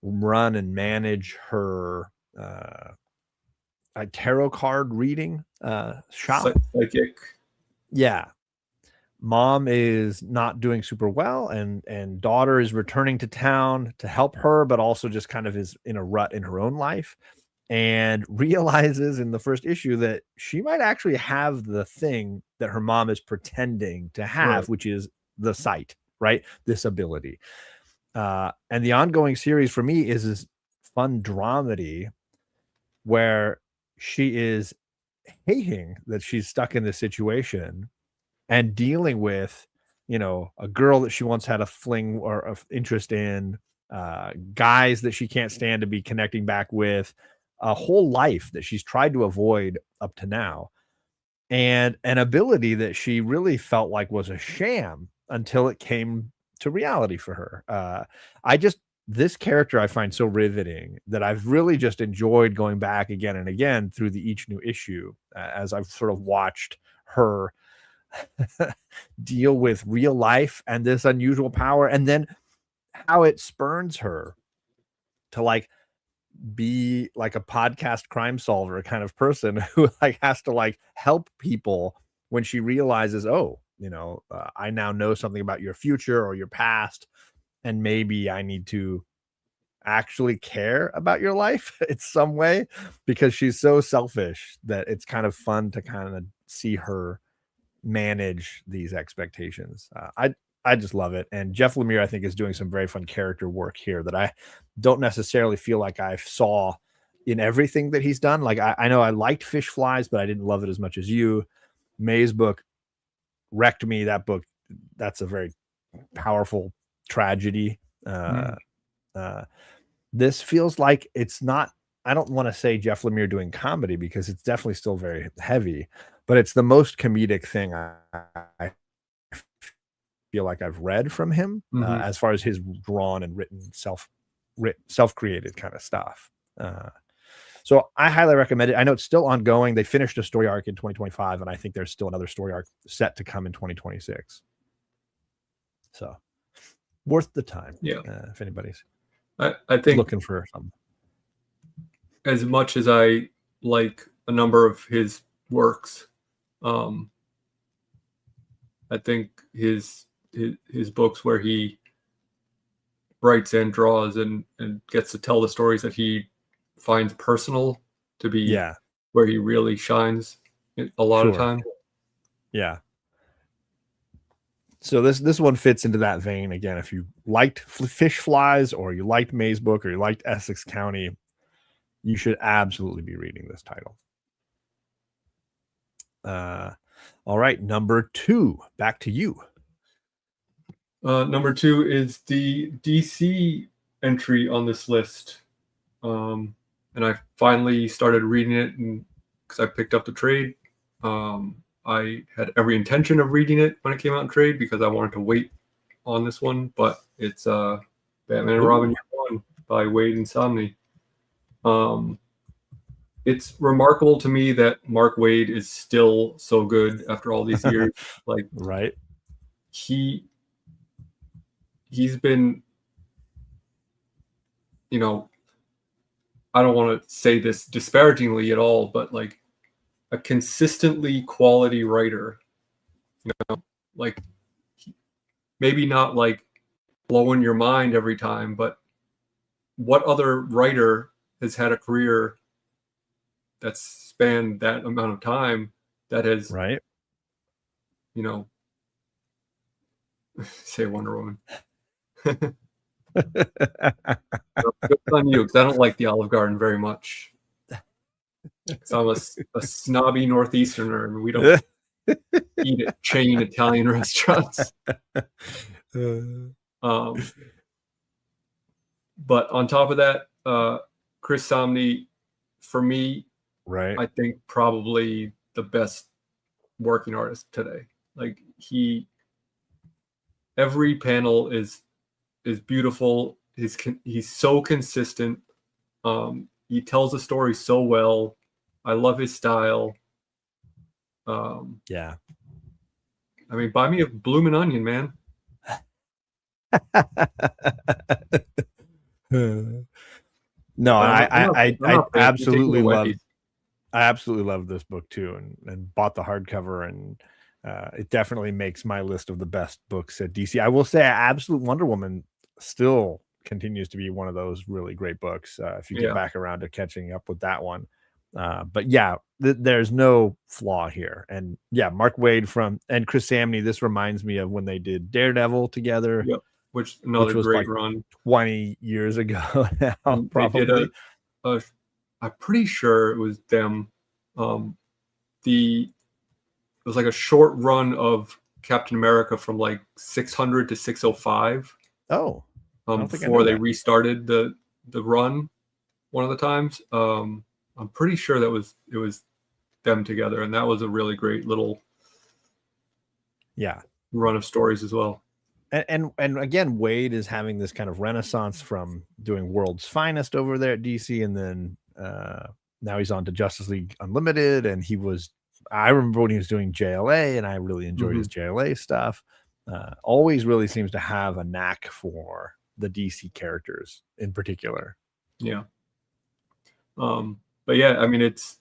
run and manage her tarot card reading shop. Psychic. Yeah. Mom is not doing super well, and daughter is returning to town to help her, but also just kind of is in a rut in her own life, and realizes in the first issue that she might actually have the thing that her mom is pretending to have, which is the sight, right? This ability. And the ongoing series for me is this fun dramedy where she is hating that she's stuck in this situation and dealing with, a girl that she once had a fling or of interest in, guys that she can't stand to be connecting back with, a whole life that she's tried to avoid up to now, and an ability that she really felt like was a sham until it came to reality for her. This character I find so riveting that I've really just enjoyed going back again and again through each new issue as I've sort of watched her deal with real life and this unusual power, and then how it spurns her to like be like a podcast crime solver kind of person who like has to like help people when she realizes, I now know something about your future or your past, and maybe I need to actually care about your life in some way, because she's so selfish that it's kind of fun to kind of see her manage these expectations. I just love it. And Jeff Lemire, I think, is doing some very fun character work here that I don't necessarily feel like I saw in everything that he's done. Like I know I liked Fish Flies, but I didn't love it as much as you. May's book wrecked me. That book, that's a very powerful tragedy. This feels like it's not, I don't want to say Jeff Lemire doing comedy, because it's definitely still very heavy, but it's the most comedic thing I feel like I've read from him, as far as his drawn and written self-created kind of stuff. So I highly recommend it. I know it's still ongoing. They finished a story arc in 2025, and I think there's still another story arc set to come in 2026. So worth the time. Yeah. If anybody's I think looking for something. As much as I like a number of his works, I think his books where he writes and draws and gets to tell the stories that he finds personal to be where he really shines a lot of time. Yeah. So this one fits into that vein. Again, if you liked Fish Flies, or you liked May's book, or you liked Essex County, you should absolutely be reading this title. All right, number 2, back to you. Number 2 is the DC entry on this list. And I finally started reading it because I picked up the trade. I had every intention of reading it when it came out in trade because I wanted to wait on this one, but it's Batman and Robin Year One by Wade and Somney. It's remarkable to me that Mark Waid is still so good after all these years. Like, right. He's been, you know, I don't want to say this disparagingly at all, but like a consistently quality writer, you know, like maybe not like blowing your mind every time, but what other writer has had a career that's spanned that amount of time that has, right, you know, say Wonder Woman. Good on you, because I don't like the Olive Garden very much. So I'm a snobby Northeasterner, and we don't eat at chain Italian restaurants. But on top of that, Chris Somney, for me, right, I think probably the best working artist today. Like every panel is beautiful. He's so consistent. He tells the story so well. I love his style. Yeah. I mean, buy me a bloomin' onion, man. No, I absolutely love. I absolutely love this book too, and bought the hardcover, and it definitely makes my list of the best books at DC. I will say, Absolute Wonder Woman still continues to be one of those really great books. If you get back around to catching up with that one, but yeah, there's no flaw here. And yeah, Mark Waid and Chris Samney. This reminds me of when they did Daredevil together. Yep. Which was great like run 20 years ago now. Probably. They did I'm pretty sure it was them. It was like a short run of Captain America from like 600 to 605. Oh, before they restarted the run one of the times. I'm pretty sure it was them together, and that was a really great little run of stories as well. And again, Wade is having this kind of renaissance from doing World's Finest over there at DC, and then now he's on to Justice League Unlimited, and I remember when he was doing JLA, and I really enjoyed his JLA stuff. Always really seems to have a knack for the DC characters in particular. Yeah. But yeah, I mean, it's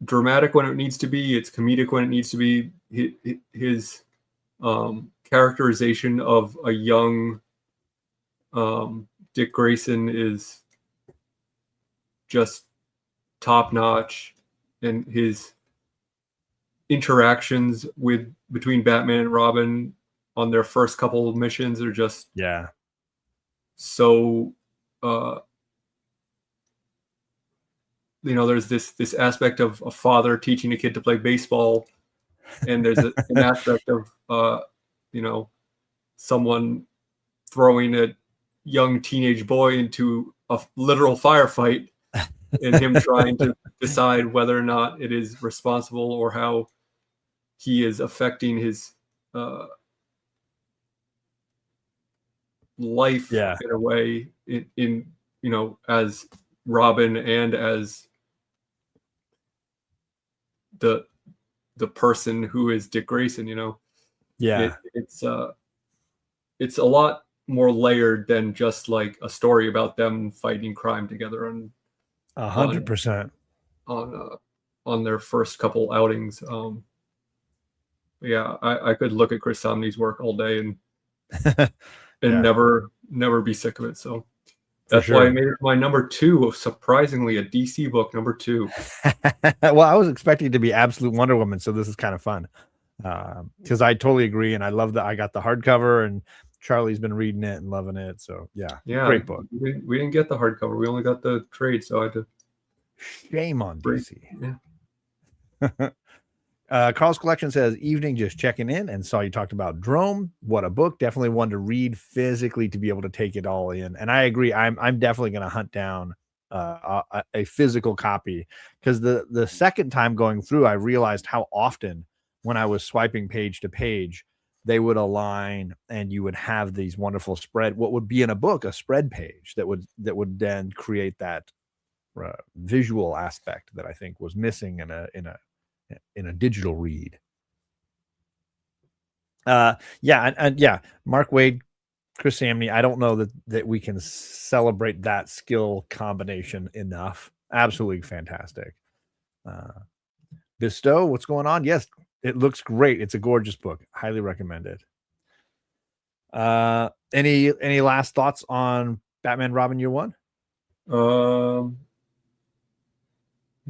dramatic when it needs to be. It's comedic when it needs to be. His characterization of a young Dick Grayson is just top notch, and his interactions between Batman and Robin on their first couple of missions are just so there's this aspect of a father teaching a kid to play baseball, and there's an aspect of someone throwing a young teenage boy into a literal firefight, and him trying to decide whether or not it is responsible or how he is affecting his life in a way, in as Robin and as the person who is Dick Grayson. It's a lot more layered than just like a story about them fighting crime together and 100% on their first couple outings. I could look at Chris Samnee's work all day and never be sick of it. So that's why I made it my number 2. Surprisingly, a DC book, number 2. Well, I was expecting it to be Absolute Wonder Woman, so this is kind of fun. Because I totally agree, and I love that I got the hardcover, and Charlie's been reading it and loving it. So great book. We didn't get the hardcover; we only got the trade. So I had to. Shame on DC. Carl's Collection says, evening, just checking in and saw you talked about Drome. What a book. Definitely one to read physically to be able to take it all in. And I agree. I'm definitely going to hunt down a physical copy, because the second time going through, I realized how often when I was swiping page to page, they would align and you would have these wonderful spread, what would be in a book, a spread page that would then create that visual aspect that I think was missing in a digital read. Mark Waid, Chris Samnee, I don't know that we can celebrate that skill combination enough. Absolutely fantastic. Bestow, what's going on? Yes, it looks great. It's a gorgeous book. Highly recommended. Any last thoughts on Batman Robin Year One?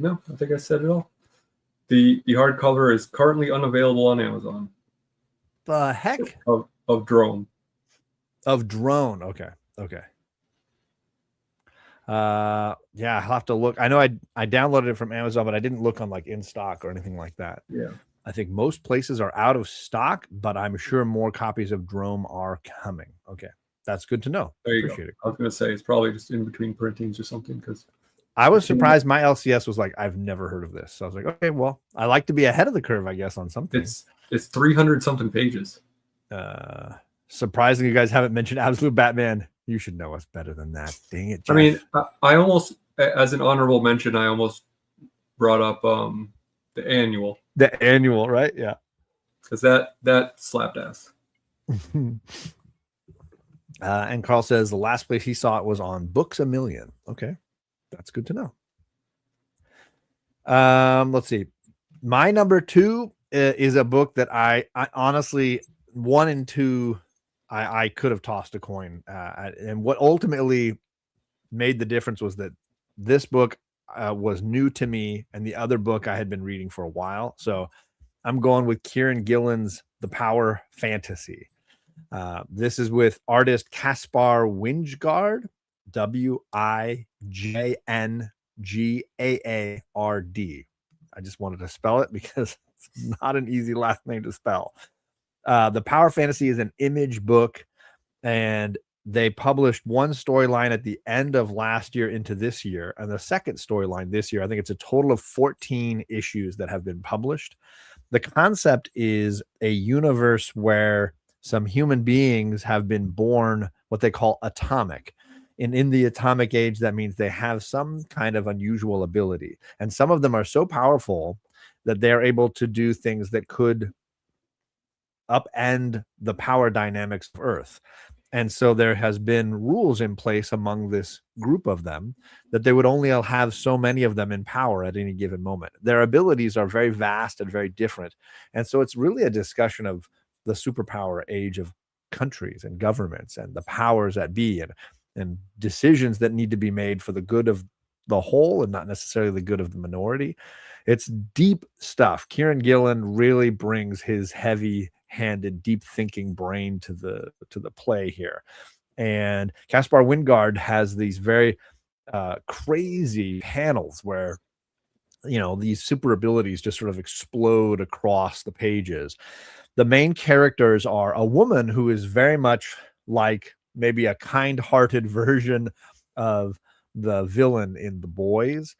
No, I think I said it all. The hardcover is currently unavailable on Amazon. The heck? Of Drone. Of Drone. Okay. I'll have to look. I know I downloaded it from Amazon, but I didn't look on like in stock or anything like that. Yeah. I think most places are out of stock, but I'm sure more copies of Drome are coming. Okay. That's good to know. There you Appreciate go. it. I was going to say it's probably just in between printings or something, because I was surprised. My LCS was like, I've never heard of this. So I was like, okay, well, I like to be ahead of the curve, I guess, on something. It's 300 something pages. Surprising you guys haven't mentioned Absolute Batman. You should know us better than that. Dang it, Jeff. I mean, I almost, as an honorable mention, I almost brought up the annual. The annual, right? Yeah. Because that slapped ass. And Carl says the last place he saw it was on Books A Million. Okay. That's good to know. Let's see. My number 2 is a book that I honestly, 1 and 2, I could have tossed a coin. And what ultimately made the difference was that this book was new to me, and the other book I had been reading for a while. So I'm going with Kieran Gillen's The Power Fantasy. This is with artist Caspar Wijngaard, Wijngaard. I just wanted to spell it because it's not an easy last name to spell. The Power Fantasy is an Image book, and they published one storyline at the end of last year into this year, and the second storyline this year. I think it's a total of 14 issues that have been published. The concept is a universe where some human beings have been born what they call atomic. And in the atomic age, that means they have some kind of unusual ability. And some of them are so powerful that they're able to do things that could upend the power dynamics of Earth. And so there has been rules in place among this group of them that they would only have so many of them in power at any given moment. Their abilities are very vast and very different. And so it's really a discussion of the superpower age of countries and governments and the powers that be, and decisions that need to be made for the good of the whole and not necessarily the good of the minority. It's deep stuff. Kieran Gillen really brings his heavy-handed, deep-thinking brain to the play here. And Caspar Wingard has these very crazy panels where, you know, these super abilities just sort of explode across the pages. The main characters are a woman who is very much like maybe a kind-hearted version of the villain in The Boys.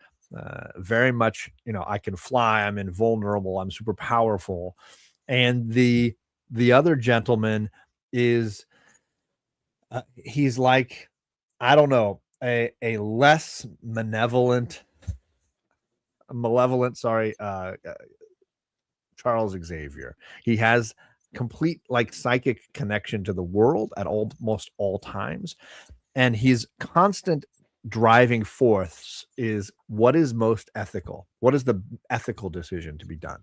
Very much, you know, I can fly, I'm invulnerable, I'm super powerful. And the other gentleman is he's like, I don't know, a less malevolent, Charles Xavier. He has complete like psychic connection to the world at almost all times, and his constant driving force is what is most ethical, what is the ethical decision to be done.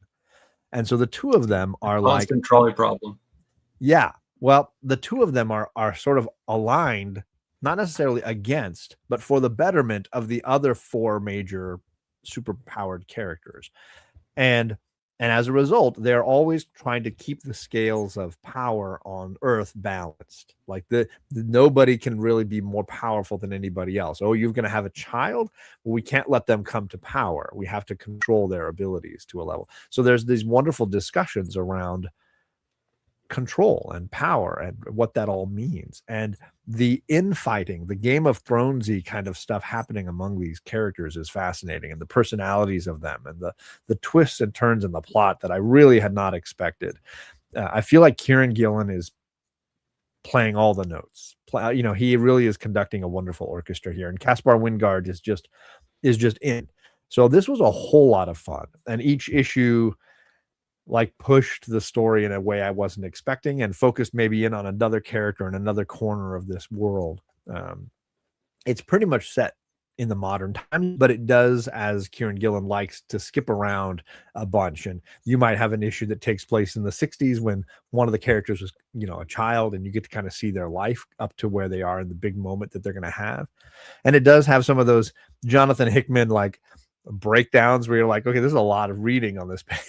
And so the two of them are like Constant trolley problem. Yeah. Well, the two of them are sort of aligned, not necessarily against, but for the betterment of the other four major superpowered characters. And as a result, they're always trying to keep the scales of power on Earth balanced. Like nobody can really be more powerful than anybody else. Oh, you're going to have a child? Well, we can't let them come to power. We have to control their abilities to a level. So there's these wonderful discussions around control and power and what that all means, and the infighting, the Game of Thronesy kind of stuff happening among these characters is fascinating, and the personalities of them and the twists and turns in the plot that I really had not expected. I feel like Kieran Gillen is playing all the notes. You know, he really is conducting a wonderful orchestra here, and Caspar Wingard is just in. So this was a whole lot of fun, and each issue like pushed the story in a way I wasn't expecting and focused maybe in on another character in another corner of this world. It's pretty much set in the modern time, but it does, as Kieran Gillen likes, to skip around a bunch. And you might have an issue that takes place in the 60s when one of the characters was, you know, a child, and you get to kind of see their life up to where they are in the big moment that they're going to have. And it does have some of those Jonathan Hickman like breakdowns where you're like, okay, there's a lot of reading on this page.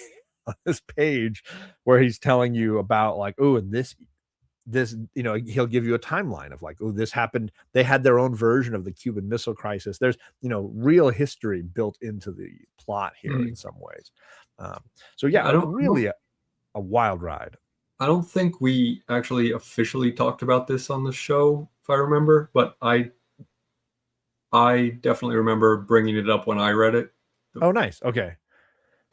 This page where he's telling you about like, oh, and this, you know, he'll give you a timeline of like, oh, this happened. They had their own version of the Cuban Missile Crisis. There's, you know, real history built into the plot here in some ways. So yeah, a wild ride. I don't think we actually officially talked about this on the show, if I remember, but I definitely remember bringing it up when I read it. Oh, nice. Okay.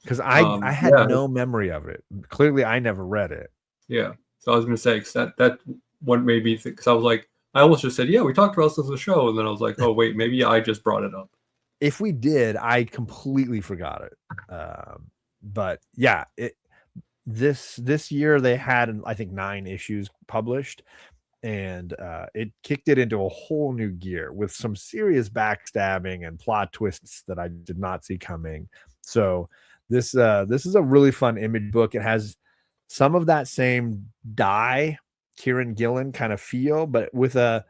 Because I had no memory of it. Clearly, I never read it. Yeah. So I was going to say, because that what made me think, because I was like, I almost just said, yeah, we talked about this on the show. And then I was like, oh, wait, maybe I just brought it up. If we did, I completely forgot it. But yeah, this year they had, I think, 9 issues published. And it kicked it into a whole new gear with some serious backstabbing and plot twists that I did not see coming. So this is a really fun image book. It has some of that same Kieran Gillen kind of feel, but with a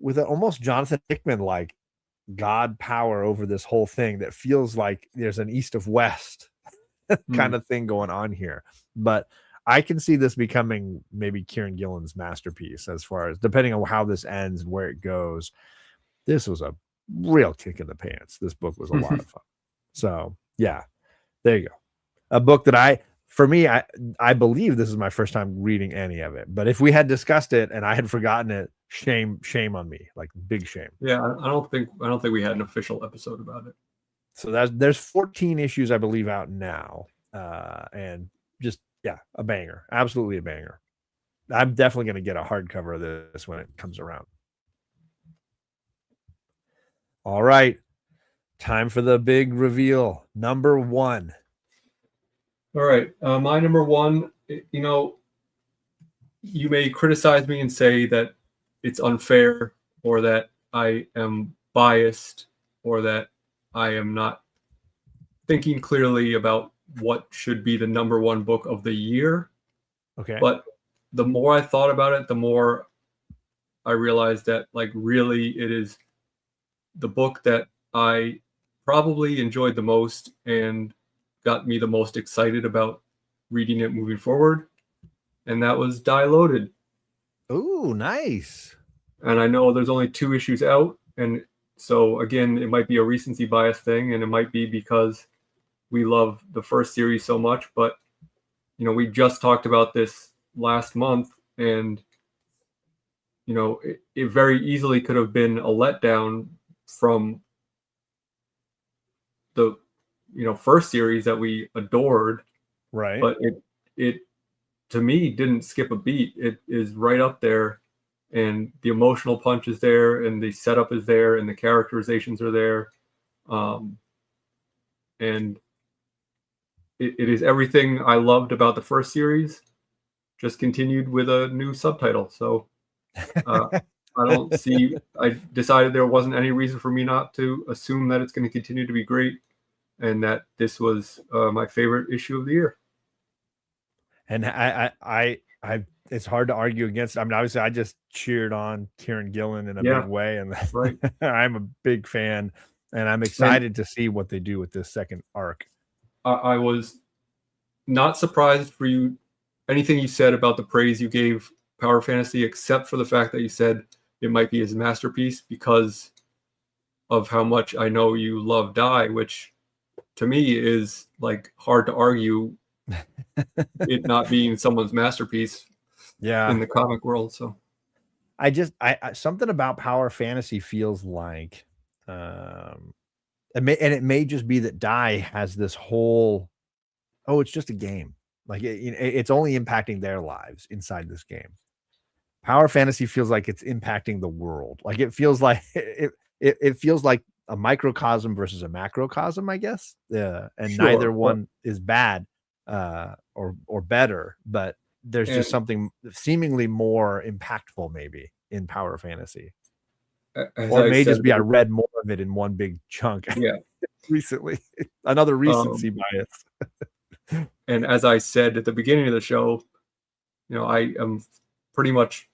almost Jonathan Hickman like God power over this whole thing that feels like there's an east of west kind of thing going on here. But I can see this becoming maybe Kieran Gillen's masterpiece, as far as depending on how this ends and where it goes. This was a real kick in the pants. This book was a lot of fun. So yeah, there you go. A book that I believe this is my first time reading any of it. But if we had discussed it and I had forgotten it, shame on me, like big shame. Yeah, I don't think we had an official episode about it. So there's 14 issues, I believe, out now, and just a banger, absolutely a banger. I'm definitely going to get a hardcover of this when it comes around. All right, time for the big reveal. Number 1. All right, my number 1. You know, you may criticize me and say that it's unfair, or that I am biased, or that I am not thinking clearly about what should be the number 1 book of the year. Okay. But the more I thought about it, the more I realized that like really it is the book that I probably enjoyed the most and got me the most excited about reading it moving forward. And that was Die Loaded. Ooh, nice. And I know there's only 2 issues out. And so again, it might be a recency bias thing, and it might be because we love the first series so much, but we just talked about this last month, and it very easily could have been a letdown from the first series that we adored, Right. but it to me didn't skip a beat. It is right up there, and the emotional punch is there, and the setup is there, and the characterizations are there, and it is everything I loved about the first series, just continued with a new subtitle. So I decided there wasn't any reason for me not to assume that it's going to continue to be great, and that this was my favorite issue of the year. And I it's hard to argue against. I mean, obviously I just cheered on Kieran Gillen in a big way, and right. I'm a big fan, and I'm excited to see what they do with this second arc. I was not surprised for you, anything you said about the praise you gave Power Fantasy, except for the fact that you said it might be his masterpiece because of how much I know you love Die, which to me is like hard to argue it not being someone's masterpiece in the comic world. So I something about Power Fantasy feels like it may just be that Die has this whole, it's just a game. Like it's only impacting their lives inside this game. Power Fantasy feels like it's impacting the world. Like it feels like it feels like a microcosm versus a macrocosm, I guess. And neither one is bad or better, but there's just something seemingly more impactful maybe in Power Fantasy. Or it may just be I read more of it in one big chunk. Yeah. Recently. Another recency bias. And as I said at the beginning of the show, I am pretty much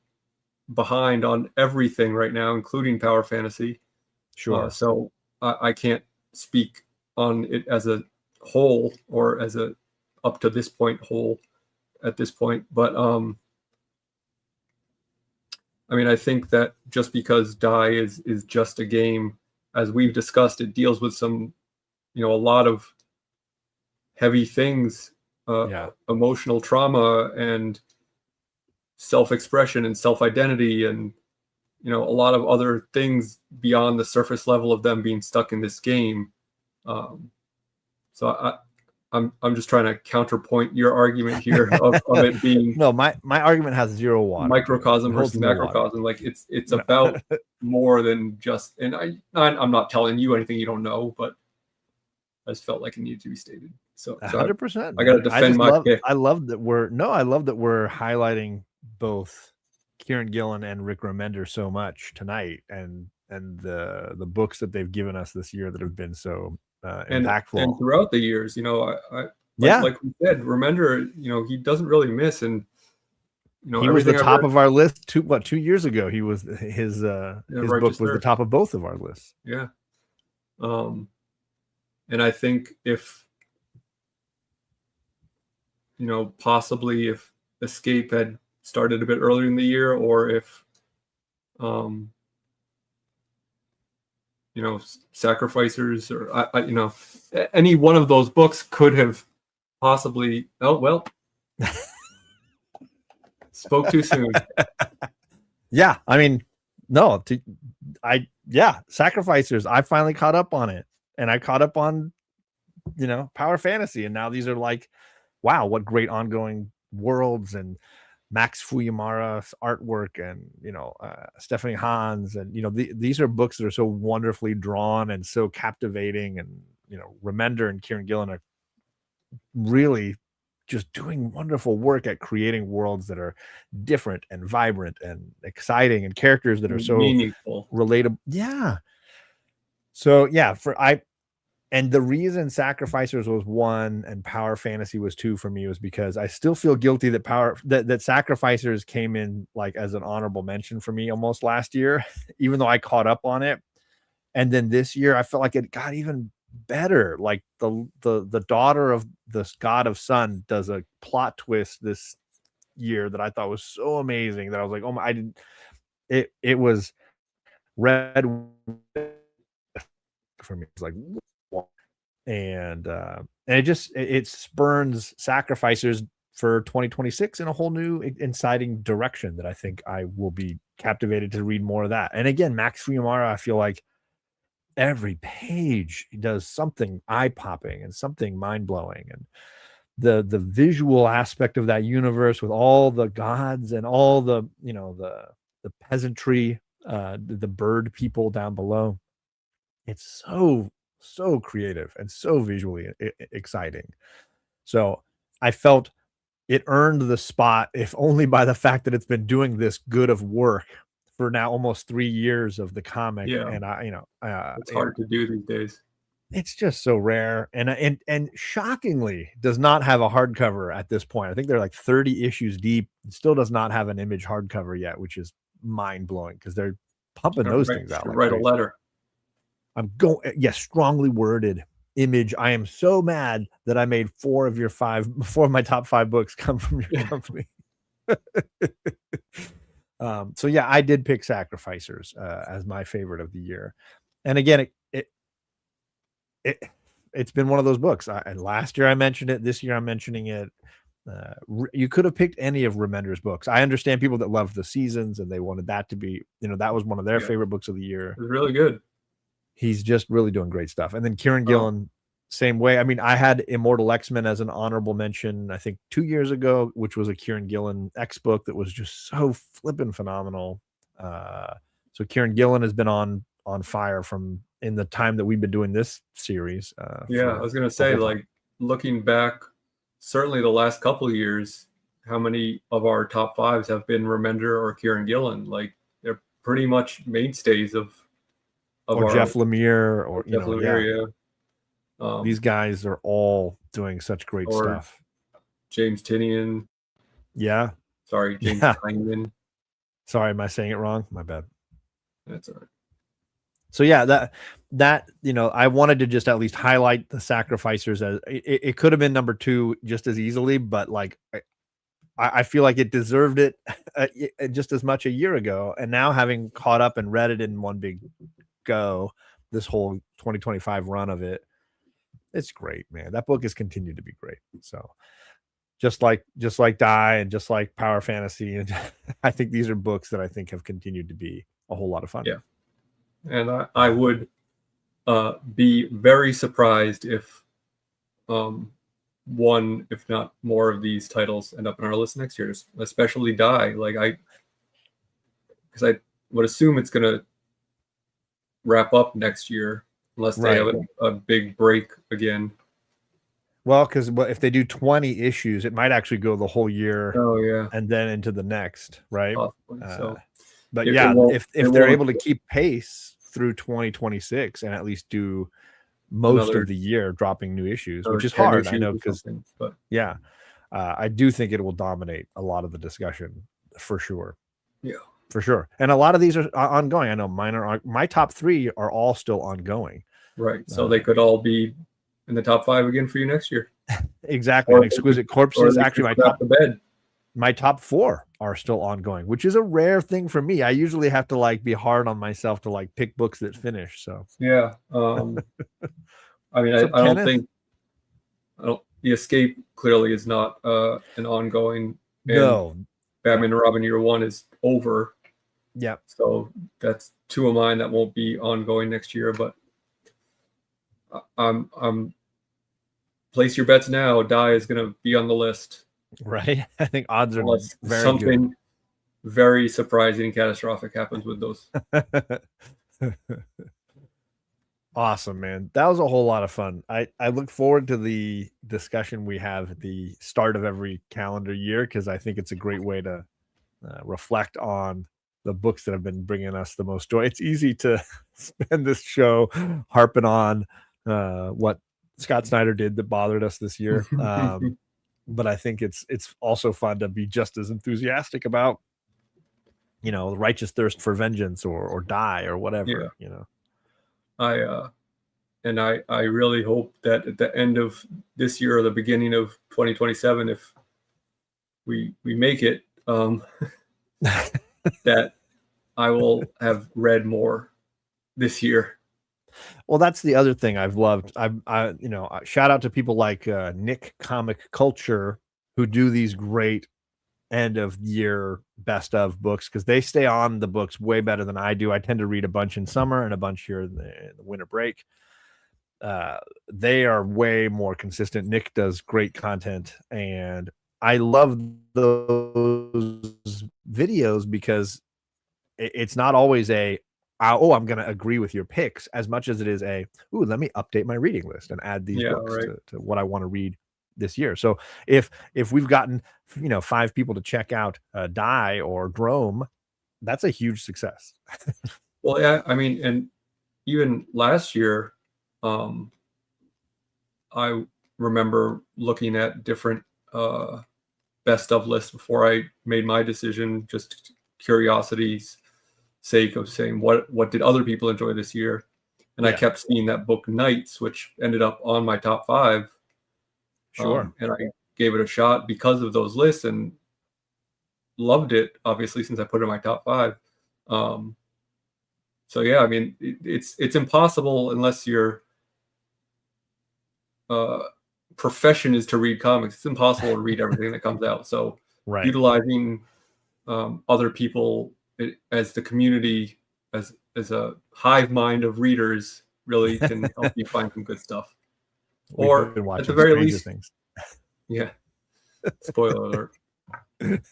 behind on everything right now, including Power Fantasy. Sure. So I can't speak on it as a whole or as a up to this point whole at this point. But I mean, I think that just because Die is just a game, as we've discussed, it deals with some, a lot of heavy things, emotional trauma and self-expression and self-identity, and a lot of other things beyond the surface level of them being stuck in this game. So I'm just trying to counterpoint your argument here of it being no. My argument has zero water. Microcosm versus macrocosm. Like it's about more than just. And I'm not telling you anything you don't know, but I just felt like it needed to be stated. So 100%. I got to defend my pick. I love that we're highlighting both Kieran Gillen and Rick Remender so much tonight, and the books that they've given us this year that have been so impactful. And throughout the years, like we said, Remender, he doesn't really miss, and he was the top of our list 2 years ago. He was his book was the top of both of our lists. Yeah. And I think if possibly if Escape had started a bit earlier in the year, or if Sacrificers, or any one of those books could have possibly. Oh well, spoke too soon. Yeah, I mean, no, Sacrificers. I finally caught up on it, and I caught up on Power Fantasy, and now these are like, wow, what great ongoing worlds, and Max Fuyamara's artwork, and Stephanie Hans, and these are books that are so wonderfully drawn and so captivating, and Remender and Kieran Gillen are really just doing wonderful work at creating worlds that are different and vibrant and exciting, and characters that are so meaningful, relatable. Yeah. So yeah, And the reason Sacrificers was 1 and Power Fantasy was 2 for me was because I still feel guilty that that Sacrificers came in like as an honorable mention for me almost last year, even though I caught up on it. And then this year I felt like it got even better. Like the daughter of the God of Sun does a plot twist this year that I thought was so amazing that I was like, oh my, I didn't it was red for me. It's like, and it spurns Sacrificers for 2026 in a whole new exciting direction that I think I will be captivated to read more of that. And again, Max Fiumara, I feel like every page does something eye-popping and something mind-blowing, and the visual aspect of that universe with all the gods and all the the peasantry, the bird people down below. It's so creative and so visually exciting. So I felt it earned the spot, if only by the fact that it's been doing this good of work for now almost 3 years of the comic. Yeah. And it's hard to do these days. It's just so rare, and shockingly does not have a hardcover at this point. I think they're like 30 issues deep. It still does not have an Image hardcover yet, which is mind blowing because they're pumping those things out. Like write crazy. A letter. I'm going, yes, strongly worded. Image, I am so mad that I made 4 of my top 5 books come from your company. So yeah, I did pick Sacrificers as my favorite of the year. And again, it's been one of those books. And last year I mentioned it. This year I'm mentioning it. You could have picked any of Remender's books. I understand people that love the Seasons and they wanted that to be, that was one of their favorite books of the year. It was really good. He's just really doing great stuff. And then Kieran Gillen, same way. I mean, I had Immortal X-Men as an honorable mention, I think 2 years ago, which was a Kieran Gillen X book that was just so flippin' phenomenal. So Kieran Gillen has been on fire from in the time that we've been doing this series. I was going to say, like, looking back, certainly the last couple of years, how many of our top 5s have been Remender or Kieran Gillen? Like, they're pretty much mainstays of Jeff Lemire, or Jeff Lemire, these guys are all doing such great stuff. James Tinian. Yeah. Sorry, James Tynion. Sorry, am I saying it wrong? My bad. That's all right. So yeah, that I wanted to just at least highlight the Sacrificers as it could have been number 2 just as easily, but like I feel like it deserved it just as much a year ago. And now, having caught up and read it in one big go, this whole 2025 run of it, it's great, man. That book has continued to be great. So just like Die and just like Power Fantasy, and I think these are books that I think have continued to be a whole lot of fun. Yeah. And I would be very surprised if one, if not more, of these titles end up in our list next year, especially Die. Like, because I would assume it's going to wrap up next year unless they have a big break again. Well, because if they do 20 issues, it might actually go the whole year. Oh yeah, and then into the next, right? So, but if they're able to keep pace through 2026 and at least do most of the year dropping new issues, which is hard, I know, because I do think it will dominate a lot of the discussion for sure. Yeah, for sure. And a lot of these are ongoing. I know mine are. My top 3 are all still ongoing. Right. So they could all be in the top 5 again for you next year. Exactly. And Exquisite Corpses, actually my top 4 are still ongoing, which is a rare thing for me. I usually have to like be hard on myself to like pick books that finish. So yeah. I mean, I don't think The Escape clearly is not an ongoing. No. Batman and Robin Year 1 is over. Yeah. So that's 2 of mine that won't be ongoing next year, but I'm place your bets now. Die is going to be on the list. Right. I think odds are very something good. Very surprising and catastrophic happens with those. Awesome, man. That was a whole lot of fun. I look forward to the discussion we have at the start of every calendar year, because I think it's a great way to reflect on the books that have been bringing us the most joy. It's easy to spend this show harping on what Scott Snyder did that bothered us this year. But I think it's also fun to be just as enthusiastic about, righteous thirst for vengeance or die or whatever. I really hope that at the end of this year or the beginning of 2027, if we make it, that I will have read more this year. Well, that's the other thing I've loved. Shout out to people like Nick Comic Culture, who do these great end of year best of books, because they stay on the books way better than I do. I tend to read a bunch in summer and a bunch here in the winter break. They are way more consistent. Nick does great content, and I love those videos because it's not always I'm going to agree with your picks as much as it is let me update my reading list and add these books to what I want to read this year. So if we've gotten 5 people to check out Die or Drome, that's a huge success. Well, yeah, I mean, and even last year, I remember looking at different best of lists before I made my decision, just curiosity's sake of saying what did other people enjoy this year. And I kept seeing that book Nights, which ended up on my top 5. Sure. And I gave it a shot because of those lists and loved it, obviously, since I put it in my top 5. So yeah, I mean, it's impossible unless your profession is to read comics. It's impossible to read everything that comes out. So utilizing other people as the community, as a hive mind of readers, really can help you find some good stuff. Or at the very least, things. Yeah. Spoiler alert.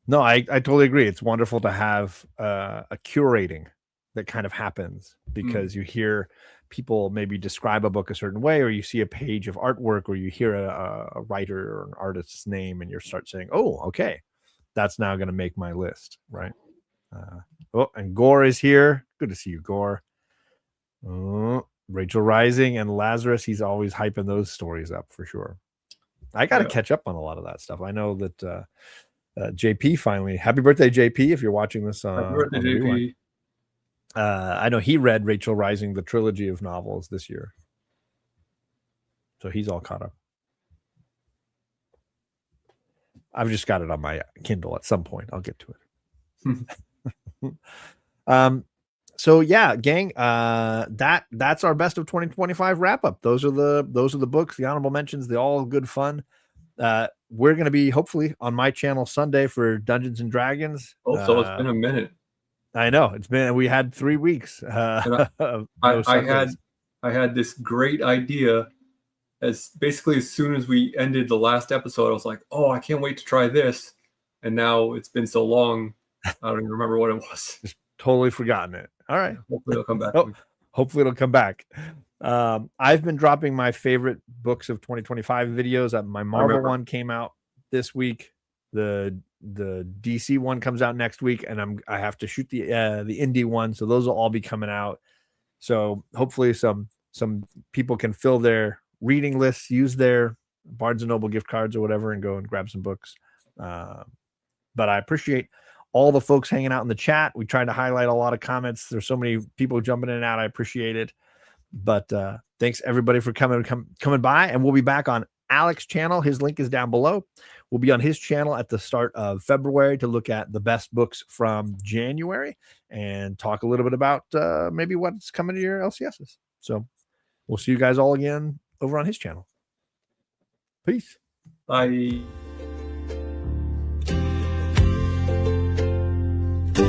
No, I totally agree. It's wonderful to have a curating that kind of happens, because you hear people maybe describe a book a certain way, or you see a page of artwork, or you hear a writer or an artist's name, and you start saying, oh, okay, that's now going to make my list, right? And Gore is here. Good to see you, Gore. Rachel Rising and Lazarus, he's always hyping those stories up for sure. I got to catch up on a lot of that stuff. I know that JP finally, happy birthday, JP, if you're watching this. Happy birthday, JP. I know he read Rachel Rising, the trilogy of novels, this year. So he's all caught up. I've just got it on my Kindle. At some point I'll get to it. So yeah, gang, that's our best of 2025 wrap up. Those are the books, the honorable mentions, the all good fun. We're going to be hopefully on my channel Sunday for Dungeons and Dragons. So it's been a minute. I know we had 3 weeks. I had this great idea. As soon as we ended the last episode, I was like, oh, I can't wait to try this. And now it's been so long, I don't even remember what it was. Just totally forgotten it. All right. Hopefully it'll come back. Hopefully it'll come back. I've been dropping my favorite books of 2025 videos. My Marvel one came out this week. The DC one comes out next week, and I have to shoot the indie one. So those will all be coming out. So hopefully some people can fill their reading lists, use their Barnes and Noble gift cards or whatever, and go and grab some books. But I appreciate all the folks hanging out in the chat. We tried to highlight a lot of comments. There's so many people jumping in and out. I appreciate it. But thanks everybody for coming by, and we'll be back on Alec's channel. His link is down below. We'll be on his channel at the start of February to look at the best books from January and talk a little bit about maybe what's coming to your LCSs. So we'll see you guys all again over on his channel. Peace. Bye.